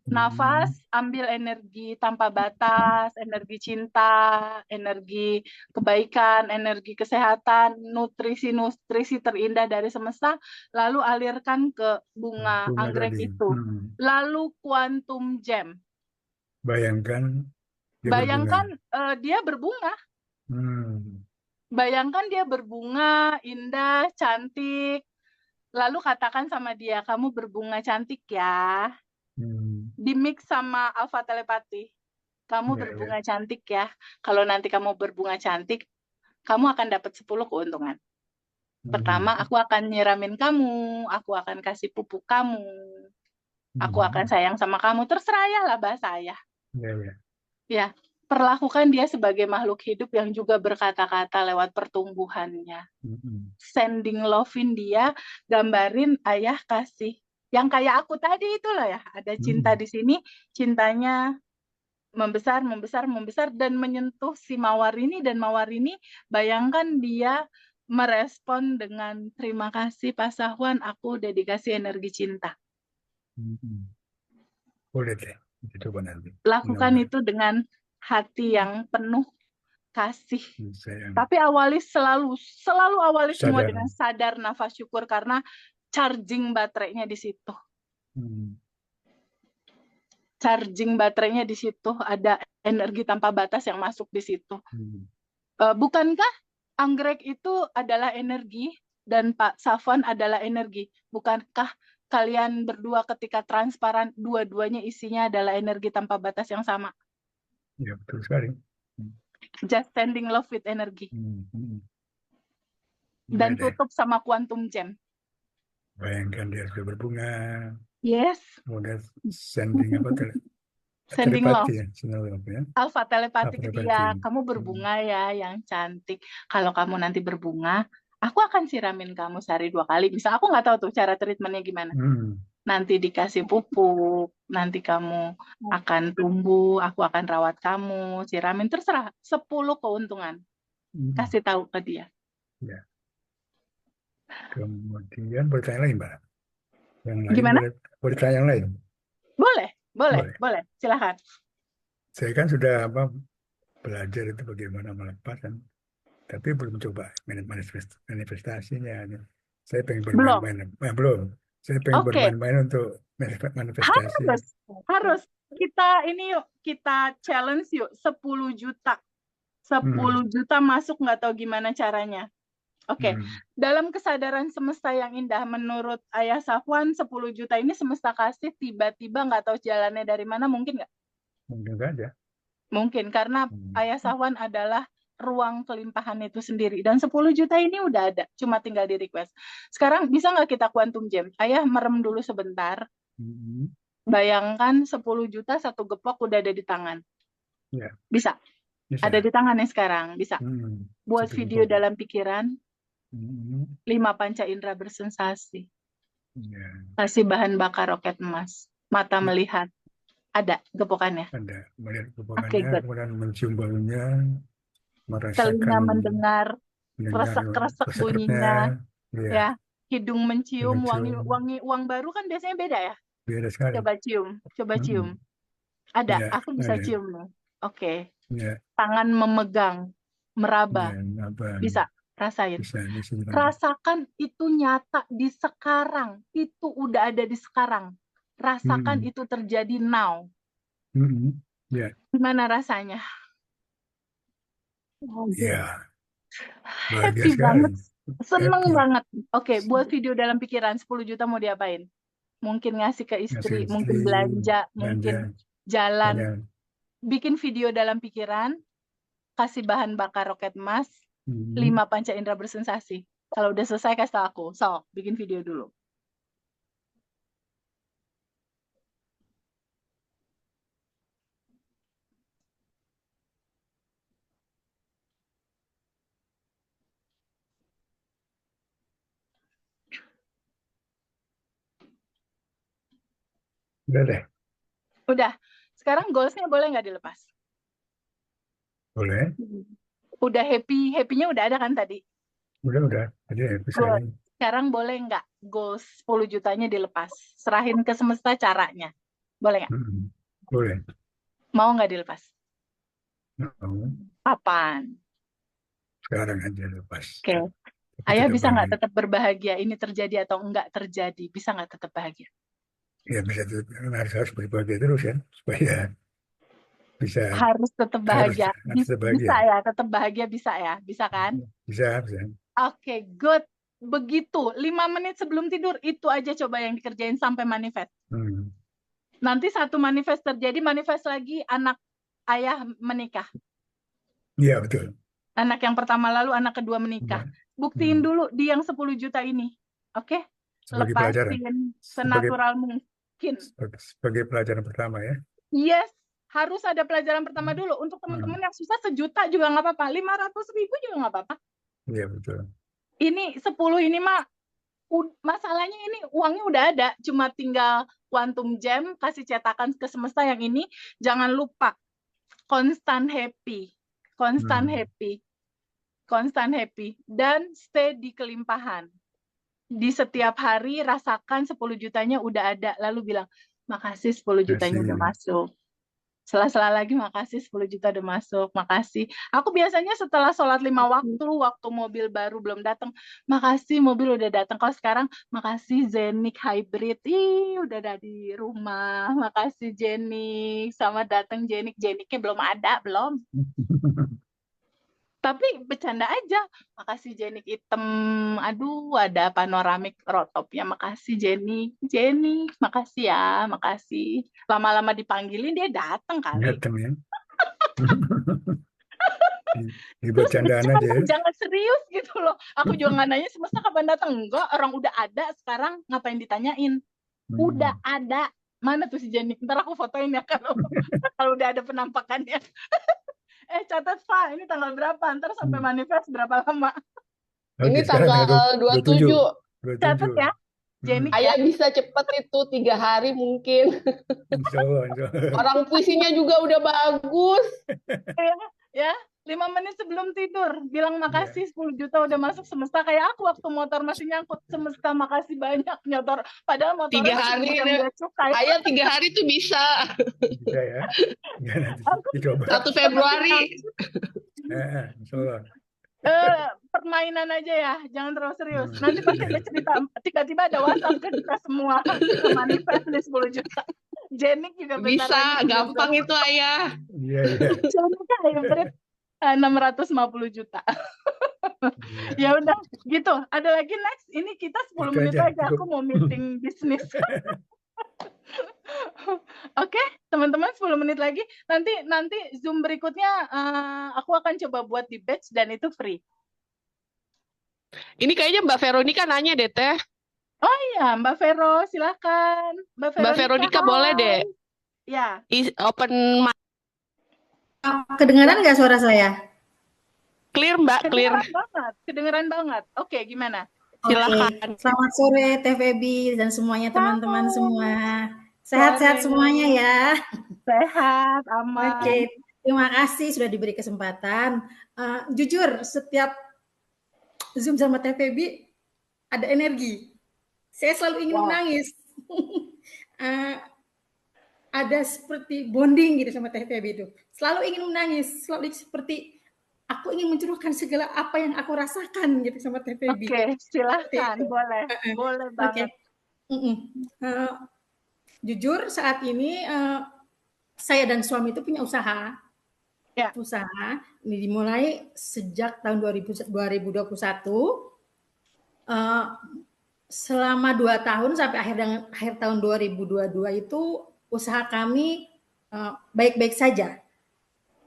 Nafas, ambil energi tanpa batas, energi cinta, energi kebaikan, energi kesehatan, nutrisi terindah dari semesta, lalu alirkan ke bunga anggrek tadi. itu. Lalu quantum gem. Bayangkan dia Bayangkan dia berbunga. Bayangkan dia berbunga, indah, cantik. Lalu katakan sama dia, kamu berbunga cantik ya. Dimix sama alfa telepati. Kamu berbunga cantik ya. Kalau nanti kamu berbunga cantik, kamu akan dapat 10 keuntungan. Pertama, aku akan nyiramin kamu, aku akan kasih pupuk kamu, aku akan sayang sama kamu. Terserah ya lah bahasa Ayah. Ya, perlakukan dia sebagai makhluk hidup yang juga berkata-kata lewat pertumbuhannya. Sending love-in dia, gambarin Ayah kasih. Yang kayak aku tadi itulah ya, ada cinta di sini, cintanya membesar, dan menyentuh si Mawar ini, dan Mawar ini bayangkan dia merespon dengan terima kasih Pak Safwan, aku udah dikasih energi cinta. Boleh deh, coba nanti. Lakukan itu dengan hati yang penuh kasih. Tapi selalu awali semua dengan sadar nafas syukur, karena charging baterainya di situ. Charging baterainya di situ, ada energi tanpa batas yang masuk di situ. Bukankah anggrek itu adalah energi dan Pak Safwan adalah energi? Bukankah kalian berdua ketika transparan, dua-duanya isinya adalah energi tanpa batas yang sama? Ya, betul sekali. Just sending love with energy. Dan tutup sama quantum gem. Bayangkan dia sudah berbunga. Yes. Kemudian sending apa tadi? Sending love. Ya? Alpha telepati ke dia. Kamu berbunga ya, yang cantik. Kalau kamu nanti berbunga, aku akan siramin kamu sehari 2 kali. Misal aku nggak tahu tuh cara treatmentnya gimana. Nanti dikasih pupuk, nanti kamu akan tumbuh, aku akan rawat kamu, siramin, terserah. 10 keuntungan. Kasih tahu ke dia. Ya. Kemudian bertanya lain, Mbak. Yang lain gimana? Boleh tanya yang lain? Boleh. Silakan. Saya kan sudah belajar itu bagaimana melepas kan, tapi belum coba manifestasinya. Saya pengen bermain-main. Belum. Saya pengen bermain-main untuk manifestasi. Harus. Kita challenge yuk 10 juta. 10 juta masuk, nggak tahu gimana caranya. Oke. Dalam kesadaran semesta yang indah, menurut Ayah Safwan, 10 juta ini semesta kasih tiba-tiba nggak tahu jalannya dari mana, mungkin nggak? Mungkin saja. Mungkin, karena Ayah Safwan adalah ruang kelimpahan itu sendiri. Dan 10 juta ini udah ada, cuma tinggal di request. Sekarang bisa nggak kita quantum gem? Ayah merem dulu sebentar. Bayangkan 10 juta satu gepok udah ada di tangan. Bisa? Ada di tangannya sekarang, bisa. Buat video dalam pikiran, 5 panca indera bersensasi. Kasih bahan bakar roket emas. Mata melihat. Ada gepokannya? Ada. Melihat gepokannya, kemudian mencium baunya, merasakan. Telinga mendengar, kresek-kresek bunyinya. Ya. Hidung mencium, wangi baru kan biasanya beda ya? Beda sekali. Coba cium. Ada, aku bisa cium nih. Oke. Tangan memegang, meraba. Bisa. Rasain. Rasakan itu nyata di sekarang. Itu udah ada di sekarang. Rasakan itu terjadi now. Gimana rasanya? Happy banget. Seneng banget. Oke, buat video dalam pikiran 10 juta mau diapain? Mungkin ngasih ke istri, mungkin belanja, mungkin jalan. Bikin video dalam pikiran, kasih bahan bakar roket emas, 5 panca indera bersensasi. Kalau udah selesai kasih tau aku. Bikin video dulu. Udah deh, Udah. Sekarang goals-nya boleh nggak dilepas? boleh. Udah happy-nya udah ada kan tadi? Udah. Jadi bisa Goals. ini. Sekarang boleh nggak goals 10 jutanya dilepas? Serahin ke semesta caranya. Boleh nggak? Boleh. Mau nggak dilepas? Mau. Kapan? Sekarang aja lepas. Oke. Tapi Ayah tetap bisa nggak bahagia. tetap berbahagia? Ini terjadi atau enggak terjadi? Bisa nggak tetap bahagia? Ya bisa harus berbahagia terus ya supaya bisa Harus tetap bahagia. harus tetap bahagia. Bisa ya, tetap bahagia bisa ya? Bisa kan? Bisa. Oke, good. Begitu, 5 menit sebelum tidur, itu aja coba yang dikerjain sampai manifest. Nanti satu manifest terjadi, manifest lagi anak ayah menikah. Iya, betul. Anak yang pertama lalu, anak kedua menikah. Buktiin dulu di yang 10 juta ini. Oke? Sebagai pelajaran. Lepasin senatural mungkin. Sebagai pelajaran pertama ya. Yes, harus ada pelajaran pertama dulu. Untuk teman-teman yang susah 1 juta juga nggak apa-apa. 500.000 juga nggak apa-apa. Iya, betul. Ini 10 ini mah masalahnya ini uangnya udah ada, cuma tinggal quantum gem kasih cetakan ke semesta yang ini. Jangan lupa constant happy dan stay di kelimpahan. Di setiap hari rasakan 10 jutanya udah ada, lalu bilang makasih 10 jutanya udah masuk. Sela-sela lagi makasih 10 juta udah masuk, makasih. Aku biasanya setelah sholat 5 waktu mobil baru belum datang, makasih mobil udah datang. Kalau sekarang makasih Zenik hybrid, udah ada di rumah. Makasih Jenik, sama datang Jeniknya belum ada, belum. Tapi bercanda aja, makasih Jenik hitam, aduh ada panoramik rotopnya, makasih Jenik, makasih ya, makasih. Lama-lama dipanggilin dia datang kali. Datang ya. Bercandaan aja ya. Jangan serius gitu loh. Aku juga nggak nanya semesta kapan datang. Enggak, orang udah ada sekarang, ngapain ditanyain? Udah ada. Mana tuh si Jenik? Ntar aku fotoin ya kalau udah ada penampakannya. Catat Pak, ini tanggal berapa? Ntar sampai manifest berapa lama? Ini tanggal 27. Catat ya. Jenik Ayah bisa cepet itu 3 hari mungkin. Insya Allah. Orang puisinya juga udah bagus. Ya, 5 menit sebelum tidur bilang makasih 10 juta udah masuk semesta. Kayak aku waktu motor masih nyangkut semesta, makasih banyak nyotor. Padahal motornya 3 hari Ayah 3 hari tuh bisa. Bisa ya. Coba. 1 Februari. Insya Allah. Permainan aja ya, jangan terlalu serius. Nanti pas ada cerita, tiba-tiba ada WhatsApp ke kita semua manifest nih 10 juta. Jenik juga bisa, gampang itu Ayah. Iya. Jenik hybrid 650 juta. Ya udah, gitu. Ada lagi next. Ini kita 10 menit aja. Aku mau meeting bisnis. Oke, teman-teman 10 menit lagi. Nanti Zoom berikutnya aku akan coba buat di batch dan itu free. Ini kayaknya Mbak Veronica nanya deh Teh. Oh iya, Mbak Vero, silakan. Mbak Veronica boleh deh. Ya. Open mic. Kedengaran nggak suara saya? Clear Mbak, clear. Kedengeran banget. Oke, gimana? Silakan. Selamat sore Teh Febi dan semuanya teman-teman semua. Sehat-sehat semuanya ya. Sehat, aman. Oke, terima kasih sudah diberi kesempatan. Jujur, setiap Zoom sama Teh Febi ada energi. Saya selalu ingin menangis. Ada seperti bonding gitu sama Teh Febi itu. Selalu ingin menangis, selalu seperti aku ingin mencurahkan segala apa yang aku rasakan gitu sama Teh Febi. Oke, silakan, boleh banget. Jujur saat ini saya dan suami itu punya usaha. Ya. Usaha ini dimulai sejak tahun 2021. Selama 2 tahun sampai akhir tahun 2022 itu usaha kami baik-baik saja.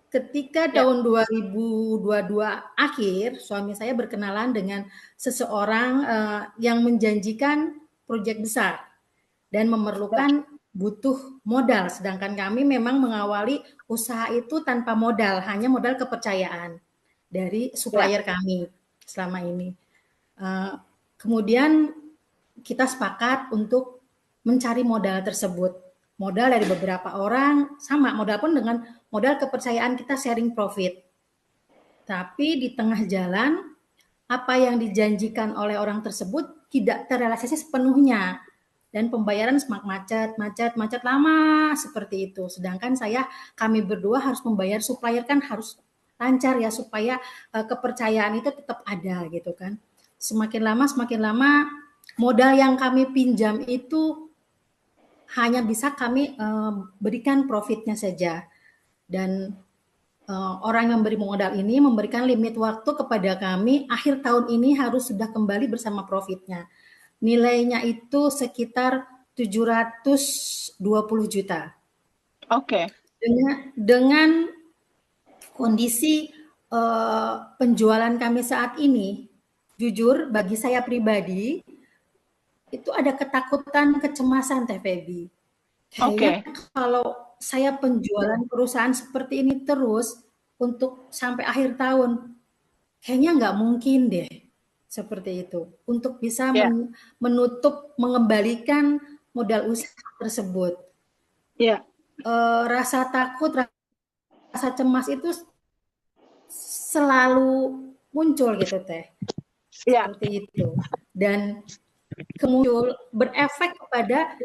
Ketika tahun 2022 akhir, suami saya berkenalan dengan seseorang yang menjanjikan proyek besar dan memerlukan butuh modal. Sedangkan kami memang mengawali usaha itu tanpa modal, hanya modal kepercayaan dari supplier kami selama ini. Kemudian kita sepakat untuk mencari modal tersebut. modal dari beberapa orang, sama modal pun dengan modal kepercayaan kita sharing profit. Tapi di tengah jalan, apa yang dijanjikan oleh orang tersebut tidak terrealisasi sepenuhnya. Dan pembayaran semakin macet lama seperti itu. Sedangkan kami berdua harus membayar supplier kan harus lancar ya, supaya kepercayaan itu tetap ada gitu kan. Semakin lama modal yang kami pinjam itu hanya bisa kami berikan profitnya saja. Dan orang yang memberi modal ini memberikan limit waktu kepada kami, akhir tahun ini harus sudah kembali bersama profitnya. Nilainya itu sekitar 720 juta. Oke. Dengan kondisi penjualan kami saat ini, jujur bagi saya pribadi, itu ada ketakutan, kecemasan Teh Febi. Kayaknya kalau saya penjualan perusahaan seperti ini terus untuk sampai akhir tahun, kayaknya nggak mungkin deh seperti itu untuk bisa menutup, mengembalikan modal usaha tersebut. Rasa takut, rasa cemas itu selalu muncul gitu Teh. Seperti itu. Dan kemudian berefek kepada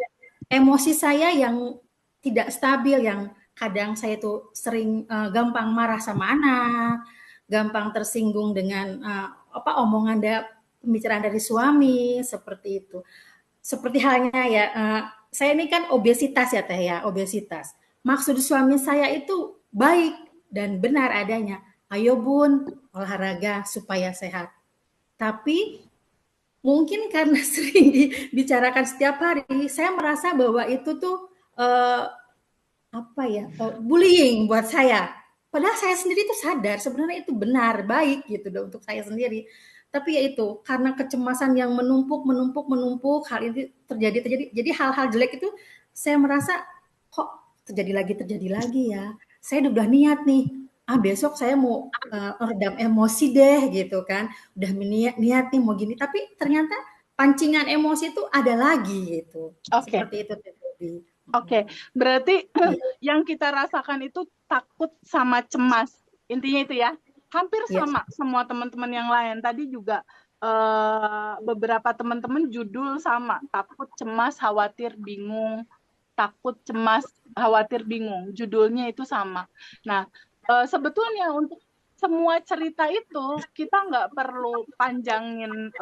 emosi saya yang tidak stabil, yang kadang saya tuh sering gampang marah sama anak, gampang tersinggung dengan omongan pembicaraan dari suami, seperti itu. Seperti halnya ya, saya ini kan obesitas ya Teh ya, obesitas. Maksud suami saya itu baik dan benar adanya. Ayo Bun, olahraga supaya sehat. Tapi mungkin karena sering dibicarakan setiap hari, saya merasa bahwa itu tuh bullying buat saya. Padahal saya sendiri tuh sadar sebenarnya itu benar, baik gitu untuk saya sendiri. Tapi ya itu, karena kecemasan yang menumpuk, hal ini terjadi. Jadi hal-hal jelek itu saya merasa kok terjadi lagi ya. Saya udah niat nih, besok saya mau redam emosi deh gitu kan. Udah niat nih mau gini, tapi ternyata pancingan emosi itu ada lagi gitu. Seperti itu. Oke, berarti yang kita rasakan itu takut sama cemas. Intinya itu ya. Hampir sama semua teman-teman yang lain. Tadi juga beberapa teman-teman judul sama. Takut, cemas, khawatir, bingung. Takut, cemas, khawatir, bingung. Judulnya itu sama. Nah, sebetulnya untuk semua cerita itu kita nggak perlu panjangin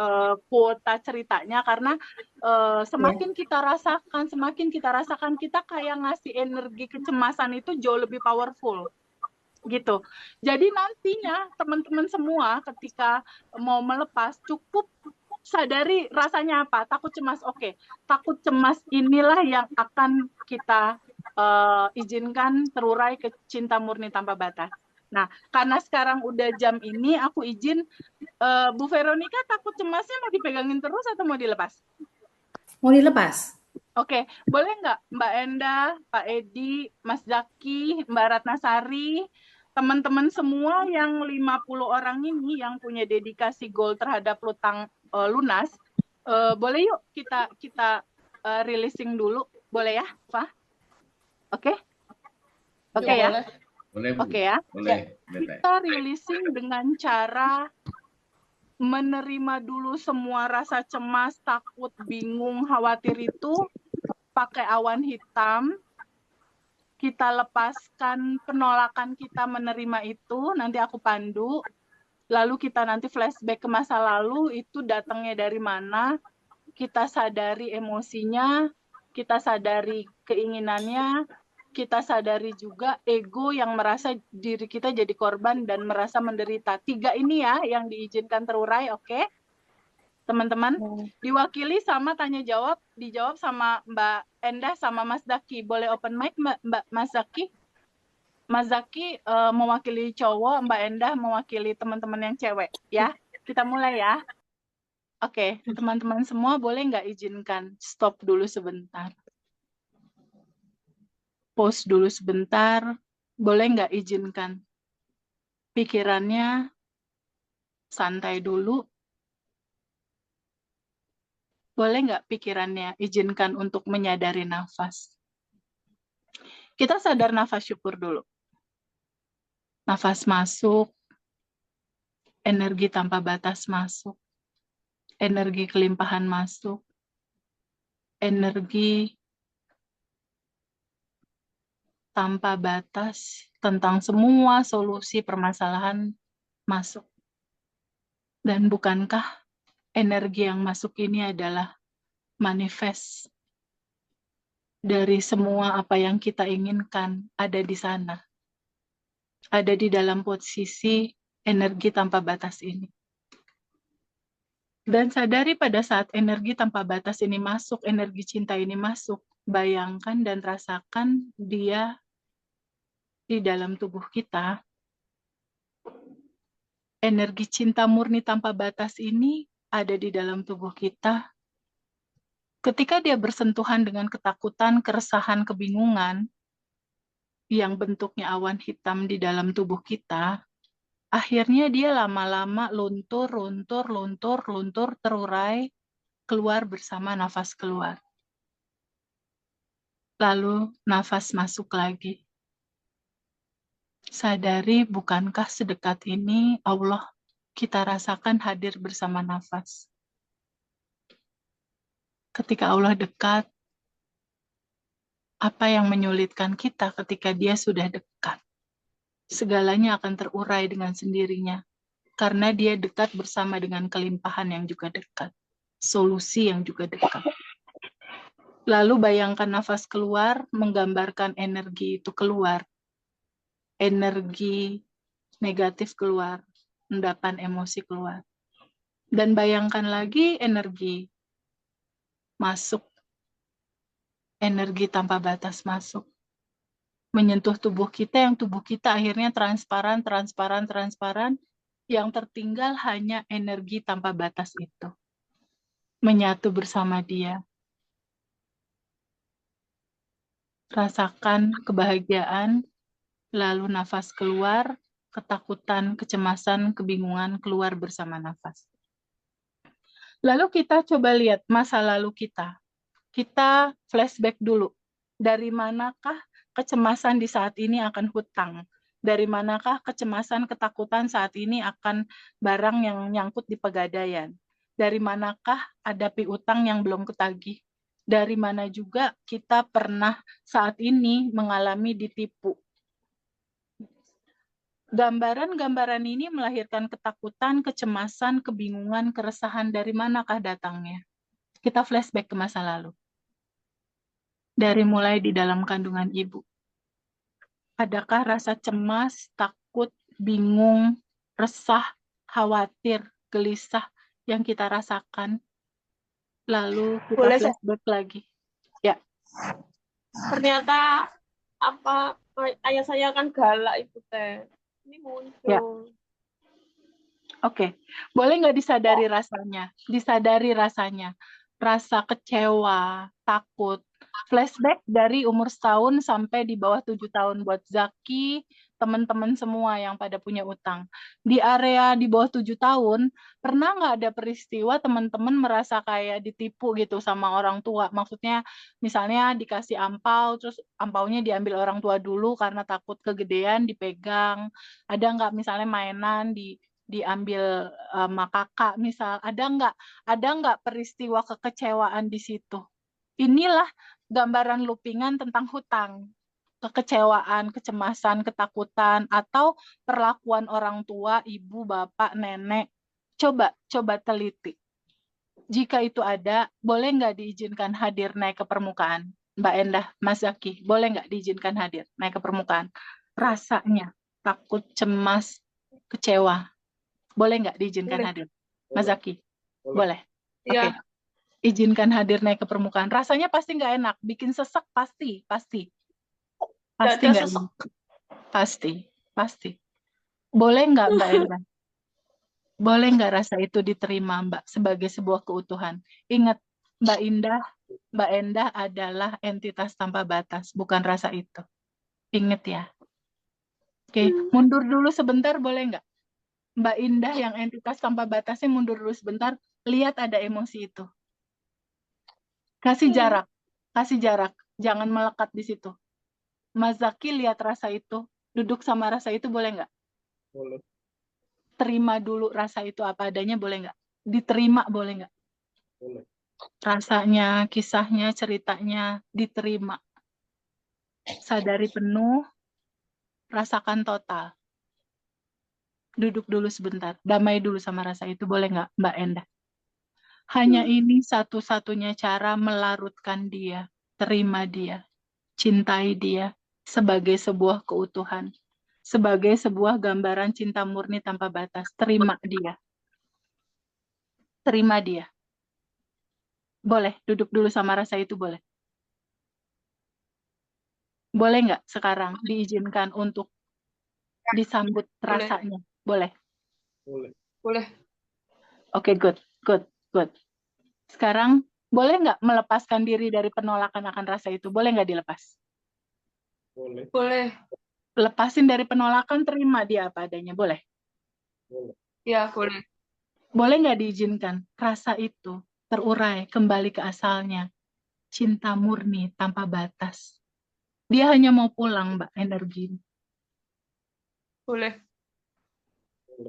kuota ceritanya, karena semakin kita rasakan kita kayak ngasih energi kecemasan itu jauh lebih powerful gitu. Jadi nantinya teman-teman semua ketika mau melepas cukup sadari rasanya apa, takut cemas. Oke, takut cemas inilah yang akan kita izinkan terurai ke cinta murni tanpa batas. Nah, karena sekarang udah jam ini, aku izin Bu Veronica, takut cemasnya mau dipegangin terus atau mau dilepas? Mau dilepas. Oke, boleh nggak Mbak Endah, Pak Edi, Mas Zaki, Mbak Ratnasari, teman-teman semua yang 50 orang ini yang punya dedikasi goal terhadap lunas, boleh yuk kita releasing dulu, boleh ya, Pak? Oke? Oke ya? Boleh, Bu. Oke ya? Boleh. Kita releasing dengan cara menerima dulu semua rasa cemas, takut, bingung, khawatir itu pakai awan hitam. Kita lepaskan penolakan kita menerima itu, nanti aku pandu. Lalu kita nanti flashback ke masa lalu, itu datangnya dari mana, kita sadari emosinya, kita sadari keinginannya, kita sadari juga ego yang merasa diri kita jadi korban dan merasa menderita. 3 ini ya yang diizinkan terurai, oke? Teman-teman, diwakili sama tanya jawab, dijawab sama Mbak Endah sama Mas Zaki. Boleh open mic Mas Zaki? Mas Zaki mewakili cowok, Mbak Endah mewakili teman-teman yang cewek, ya. Kita mulai ya. Oke, teman-teman semua boleh nggak izinkan stop dulu sebentar? Pause dulu sebentar, boleh nggak izinkan pikirannya santai dulu? Boleh nggak pikirannya izinkan untuk menyadari nafas? Kita sadar nafas syukur dulu. Nafas masuk, energi tanpa batas masuk, energi kelimpahan masuk, energi tanpa batas tentang semua solusi permasalahan masuk. Dan bukankah energi yang masuk ini adalah manifest dari semua apa yang kita inginkan ada di sana. Ada di dalam posisi energi tanpa batas ini. Dan sadari pada saat energi tanpa batas ini masuk, energi cinta ini masuk, bayangkan dan rasakan dia di dalam tubuh kita. Energi cinta murni tanpa batas ini ada di dalam tubuh kita. Ketika dia bersentuhan dengan ketakutan, keresahan, kebingungan, yang bentuknya awan hitam di dalam tubuh kita, akhirnya dia lama-lama luntur, terurai, keluar bersama nafas keluar. Lalu nafas masuk lagi. Sadari, bukankah sedekat ini Allah kita rasakan hadir bersama nafas. Ketika Allah dekat, apa yang menyulitkan kita ketika dia sudah dekat? Segalanya akan terurai dengan sendirinya. Karena dia dekat bersama dengan kelimpahan yang juga dekat. Solusi yang juga dekat. Lalu bayangkan nafas keluar, menggambarkan energi itu keluar. Energi negatif keluar, endapan emosi keluar. Dan bayangkan lagi energi masuk. Energi tanpa batas masuk. Menyentuh tubuh kita, yang tubuh kita akhirnya transparan. Yang tertinggal hanya energi tanpa batas itu. Menyatu bersama dia. Rasakan kebahagiaan, lalu nafas keluar, ketakutan, kecemasan, kebingungan keluar bersama nafas. Lalu kita coba lihat masa lalu kita. Kita flashback dulu. Dari manakah kecemasan di saat ini akan hutang? Dari manakah kecemasan, ketakutan saat ini akan barang yang nyangkut di pegadaian? Dari manakah ada piutang yang belum ketagih? Dari mana juga kita pernah saat ini mengalami ditipu? Gambaran-gambaran ini melahirkan ketakutan, kecemasan, kebingungan, keresahan. Dari manakah datangnya? Kita flashback ke masa lalu. Dari mulai di dalam kandungan ibu. Adakah rasa cemas, takut, bingung, resah, khawatir, gelisah yang kita rasakan? Lalu kita flashback lagi. Ya. Ternyata ayah saya kan galak itu teh. Ini muncul. Ya. Oke. Boleh nggak disadari rasanya? Disadari rasanya. Rasa kecewa, takut. Flashback dari umur 1 sampai di bawah 7 tahun buat Zaki, teman-teman semua yang pada punya utang. Di area di bawah 7 tahun, pernah nggak ada peristiwa teman-teman merasa kayak ditipu gitu sama orang tua? Maksudnya misalnya dikasih ampau, terus ampaunya diambil orang tua dulu karena takut kegedean, dipegang. Ada nggak misalnya mainan diambil sama kakak misal? Ada nggak peristiwa kekecewaan di situ? Inilah gambaran loopingan tentang hutang. Kekecewaan, kecemasan, ketakutan, atau perlakuan orang tua, ibu, bapak, nenek. Coba teliti. Jika itu ada, boleh nggak diizinkan hadir naik ke permukaan? Mbak Endah, Mas Zaki, boleh nggak diizinkan hadir naik ke permukaan? Rasanya takut, cemas, kecewa. Boleh nggak diizinkan hadir? Mas Zaki? Boleh. Oke. Izinkan hadir naik ke permukaan. Rasanya pasti nggak enak. Bikin sesek pasti. Pasti nggak enak. Pasti. Boleh nggak Mbak Endah? Boleh nggak rasa itu diterima Mbak sebagai sebuah keutuhan? Ingat, Mbak Endah adalah entitas tanpa batas, bukan rasa itu. Ingat ya. Oke, mundur dulu sebentar boleh nggak? Mbak Indah yang entitas tanpa batasnya mundur dulu sebentar. Lihat ada emosi itu. Kasih jarak, jangan melekat di situ. Mas Zaki lihat rasa itu, duduk sama rasa itu boleh nggak? Boleh. Terima dulu rasa itu apa adanya boleh nggak? Diterima boleh nggak? Boleh. Rasanya, kisahnya, ceritanya diterima. Sadari penuh, rasakan total. Duduk dulu sebentar, damai dulu sama rasa itu boleh nggak, Mbak Endah? Hanya ini satu-satunya cara melarutkan dia, terima dia, cintai dia sebagai sebuah keutuhan, sebagai sebuah gambaran cinta murni tanpa batas. Terima dia. Terima dia. Boleh, duduk dulu sama rasa itu boleh. Boleh nggak sekarang diizinkan untuk disambut Boleh. rasanya? Boleh. Boleh. Boleh. Oke, good. Sekarang boleh nggak melepaskan diri dari penolakan akan rasa itu? Boleh nggak dilepas? Boleh. Boleh. Lepasin dari penolakan, terima dia apa adanya. Boleh? Boleh. Ya, boleh. Boleh nggak diizinkan rasa itu terurai kembali ke asalnya? Cinta murni tanpa batas. Dia hanya mau pulang, Mbak, energi. Boleh.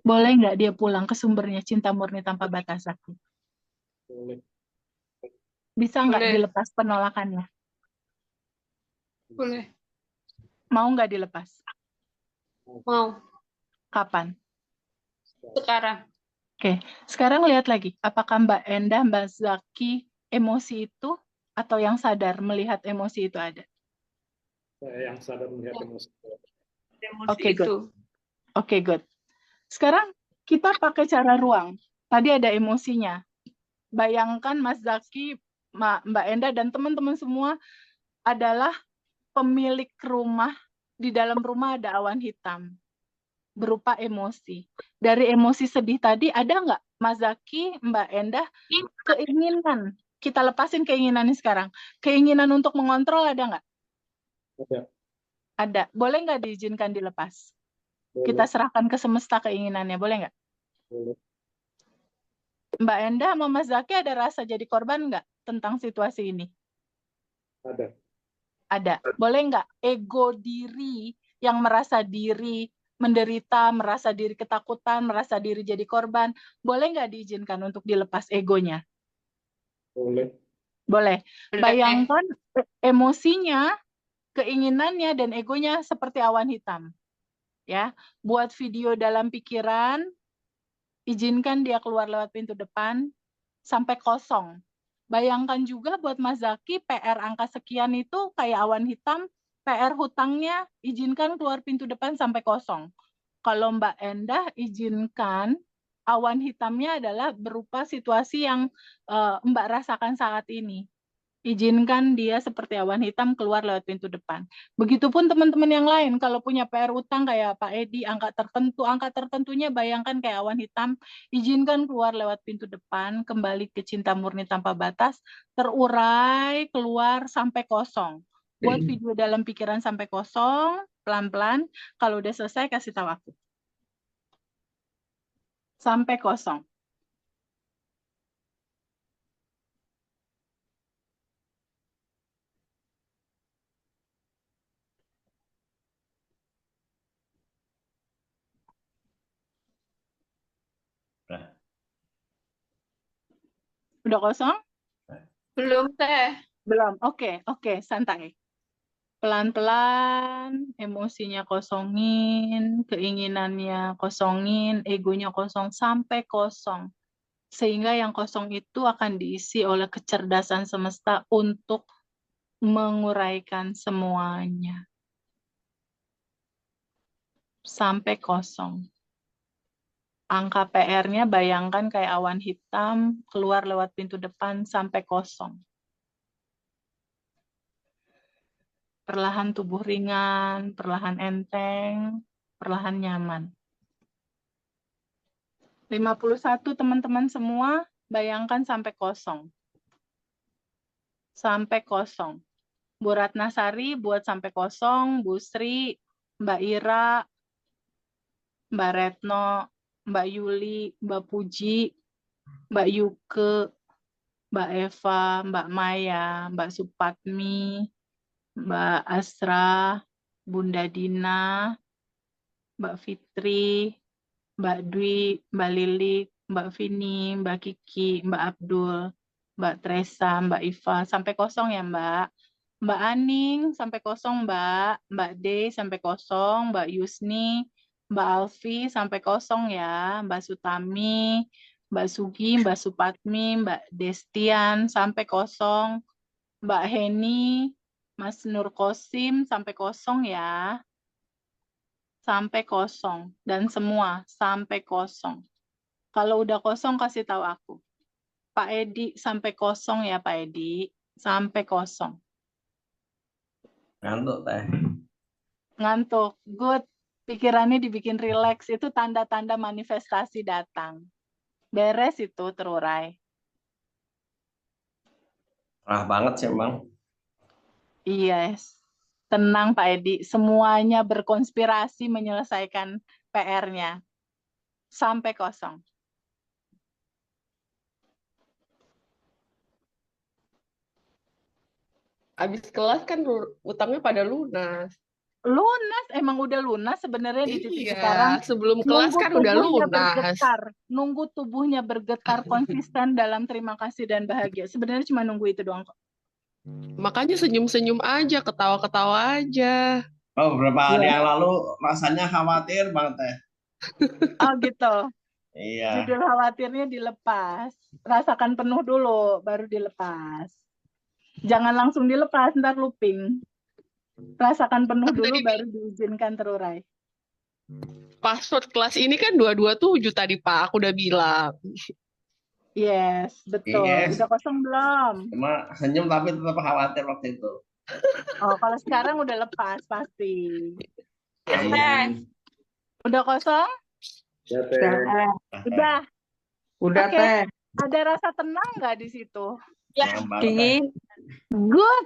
Boleh nggak dia pulang ke sumbernya cinta murni tanpa batas aku? Boleh. Bisa nggak Boleh. dilepas penolakannya? Boleh. Mau nggak dilepas? Mau. Kapan? Sekarang. Oke, sekarang lihat lagi. Apakah Mbak Endah, Mbak Zaki, emosi itu atau yang sadar melihat emosi itu ada? Saya yang sadar melihat emosi. Emosi Oke, itu. good. Oke, good. Sekarang kita pakai cara ruang. Tadi ada emosinya. Bayangkan Mas Zaki, Mbak Endah, dan teman-teman semua adalah pemilik rumah. Di dalam rumah ada awan hitam berupa emosi. Dari emosi sedih tadi ada nggak Mas Zaki, Mbak Endah, keinginan? Kita lepasin keinginannya sekarang. Keinginan untuk mengontrol ada nggak? Ada. Ada. Boleh nggak diizinkan dilepas? Boleh. Kita serahkan ke semesta keinginannya. Boleh nggak? Boleh. Mbak Endah sama Mas Zaki ada rasa jadi korban nggak tentang situasi ini? Ada. Ada. Boleh nggak ego diri yang merasa diri menderita, merasa diri ketakutan, merasa diri jadi korban, boleh nggak diizinkan untuk dilepas egonya? Boleh. Boleh. Boleh. Bayangkan emosinya, keinginannya, dan egonya seperti awan hitam. Ya, buat video dalam pikiran, izinkan dia keluar lewat pintu depan sampai kosong. Bayangkan juga buat Mas Zaki, PR angka sekian itu kayak awan hitam, PR hutangnya izinkan keluar pintu depan sampai kosong. Kalau Mbak Endah izinkan awan hitamnya adalah berupa situasi yang Mbak rasakan saat ini. Izinkan dia seperti awan hitam keluar lewat pintu depan. Begitupun teman-teman yang lain, kalau punya PR utang kayak Pak Edi, angka tertentunya bayangkan kayak awan hitam, izinkan keluar lewat pintu depan, kembali ke cinta murni tanpa batas, terurai, keluar sampai kosong. Buat video dalam pikiran sampai kosong, pelan-pelan, kalau udah selesai kasih tahu aku. Sampai kosong. Udah kosong? Belum, Teh. Belum. Oke, santai. Pelan-pelan, emosinya kosongin, keinginannya kosongin, egonya kosong sampai kosong. Sehingga yang kosong itu akan diisi oleh kecerdasan semesta untuk menguraikan semuanya. Sampai kosong. Angka PR-nya bayangkan kayak awan hitam, keluar lewat pintu depan sampai kosong. Perlahan tubuh ringan, perlahan enteng, perlahan nyaman. 51 teman-teman semua, bayangkan sampai kosong. Sampai kosong. Bu Ratnasari buat sampai kosong, Bu Sri, Mbak Ira, Mbak Retno, Mbak Yuli, Mbak Puji, Mbak Yuke, Mbak Eva, Mbak Maya, Mbak Supatmi, Mbak Asra, Bunda Dina, Mbak Fitri, Mbak Dwi, Mbak Lilik, Mbak Vini, Mbak Kiki, Mbak Abdul, Mbak Tresa, Mbak Iva, sampai kosong ya Mbak. Mbak Aning, sampai kosong Mbak. Mbak D, sampai kosong. Mbak Yusni, Mbak Alfi, sampai kosong ya. Mbak Sutami, Mbak Sugi, Mbak Supatmi, Mbak Destian, sampai kosong. Mbak Heni, Mas Nur Kosim, sampai kosong ya. Sampai kosong. Dan semua sampai kosong. Kalau udah kosong kasih tahu aku. Pak Edi sampai kosong ya Pak Edi. Sampai kosong. Ngantuk teh. Ngantuk. Good. Pikirannya dibikin rileks. Itu tanda-tanda manifestasi datang. Beres itu terurai. Cerah banget sih emang. Yes. Tenang Pak Edi. Semuanya berkonspirasi menyelesaikan PR-nya. Sampai kosong. Habis kelas kan utangnya pada lunas. Lunas, emang udah lunas sebenarnya di titik Iya, sekarang. sebelum kelas Nunggu kan udah tubuhnya lunas. bergetar, nunggu tubuhnya bergetar konsisten dalam terima kasih dan bahagia. Sebenarnya cuma nunggu itu doang kok. Makanya senyum-senyum aja, ketawa-ketawa aja. Oh, beberapa hari Iya. yang lalu rasanya khawatir banget teh. Oh gitu. Iya. Judul khawatirnya dilepas. Rasakan penuh dulu, baru dilepas. Jangan langsung dilepas, ntar looping. Rasakan penuh dulu, baru diizinkan terurai. Password kelas ini kan 227 tadi Pak, aku udah bilang. Yes, betul. Yes. Udah kosong belum? Cuma senyum tapi tetap khawatir waktu itu. Oh, kalau sekarang udah lepas pasti. Amin. Udah kosong? Ya, Teh. Udah. Udah, Oke. Teh. Ada rasa tenang nggak di situ? Ya, Dingin. Good.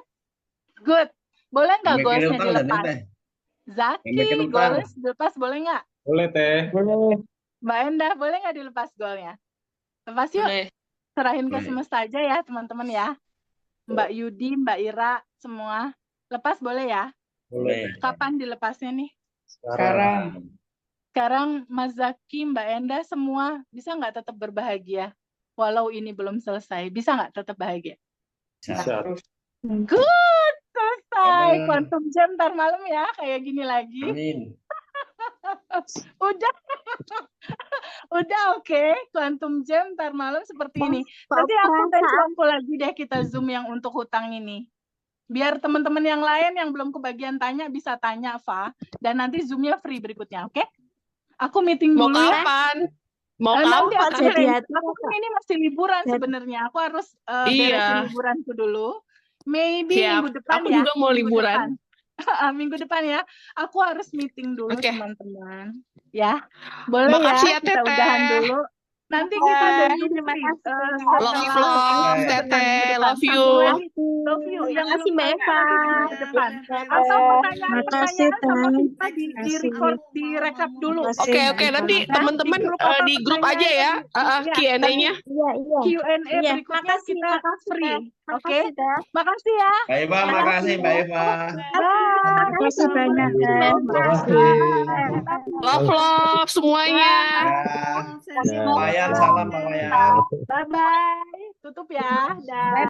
Good. Boleh nggak Bikin goalsnya utang dan dilepas? Teh. Zaki, Bikin utang. goals dilepas boleh nggak? Boleh, Teh. Boleh. Mbak Endah, boleh nggak dilepas goalnya? Lepas yuk. Boleh. Serahin ke Boleh. semesta aja ya teman-teman ya. Mbak Yudi, Mbak Ira, semua. Lepas boleh ya? Boleh. Kapan dilepasnya nih? Sekarang. Sekarang Mas Zaki, Mbak Endah, semua bisa nggak tetap berbahagia? Walau ini belum selesai. Bisa nggak tetap bahagia? Bisa. Good! Selesai. Amin. Quantum Jam ntar malam ya. Kayak gini lagi. Amin. Udah. Udah oke. Quantum Jam ntar malam seperti ini. Nanti aku besok aku lagi deh kita Zoom yang untuk hutang ini. Biar teman-teman yang lain yang belum kebagian tanya bisa tanya, Fa. Dan nanti Zoom-nya free berikutnya, oke? Aku meeting Mau dulu ya. kapan? Mau Nanti kapan? aku arrange. Aku kan ini masih liburan sebenarnya. Aku harus beresin Iya. liburanku dulu. Maybe Siap. minggu depan Aku ya. juga mau Minggu liburan. depan. Minggu depan ya. Aku harus meeting dulu Oke. teman-teman. Ya. Boleh Makasih ya. ya, Kita Teteh. udahan dulu. Nanti kita Zoom Terima free. kasih. Love, Teteh. Love you. Love you. Yang Makasih, belum Mbak tanya Eva. nanti minggu depan. Atau pertanyaan-pertanyaan sama kita di record, di recap dulu. Oke, nanti Ya, teman-teman di grup pertanyaan aja ya, tadi. Q&A-nya. Iya, iya. Q&A Iya, berikutnya makasih, kita makasih, free. Teh. Oke? Makasih, Teh. Makasih ya. Mbak Eva, makasih Mbak Eva. Bye. Makasih banyak, Teh. Makasih. Love semuanya. Ya. Pak Wayan, salam Pak Wayan. Bye-bye. Tutup ya. Dah.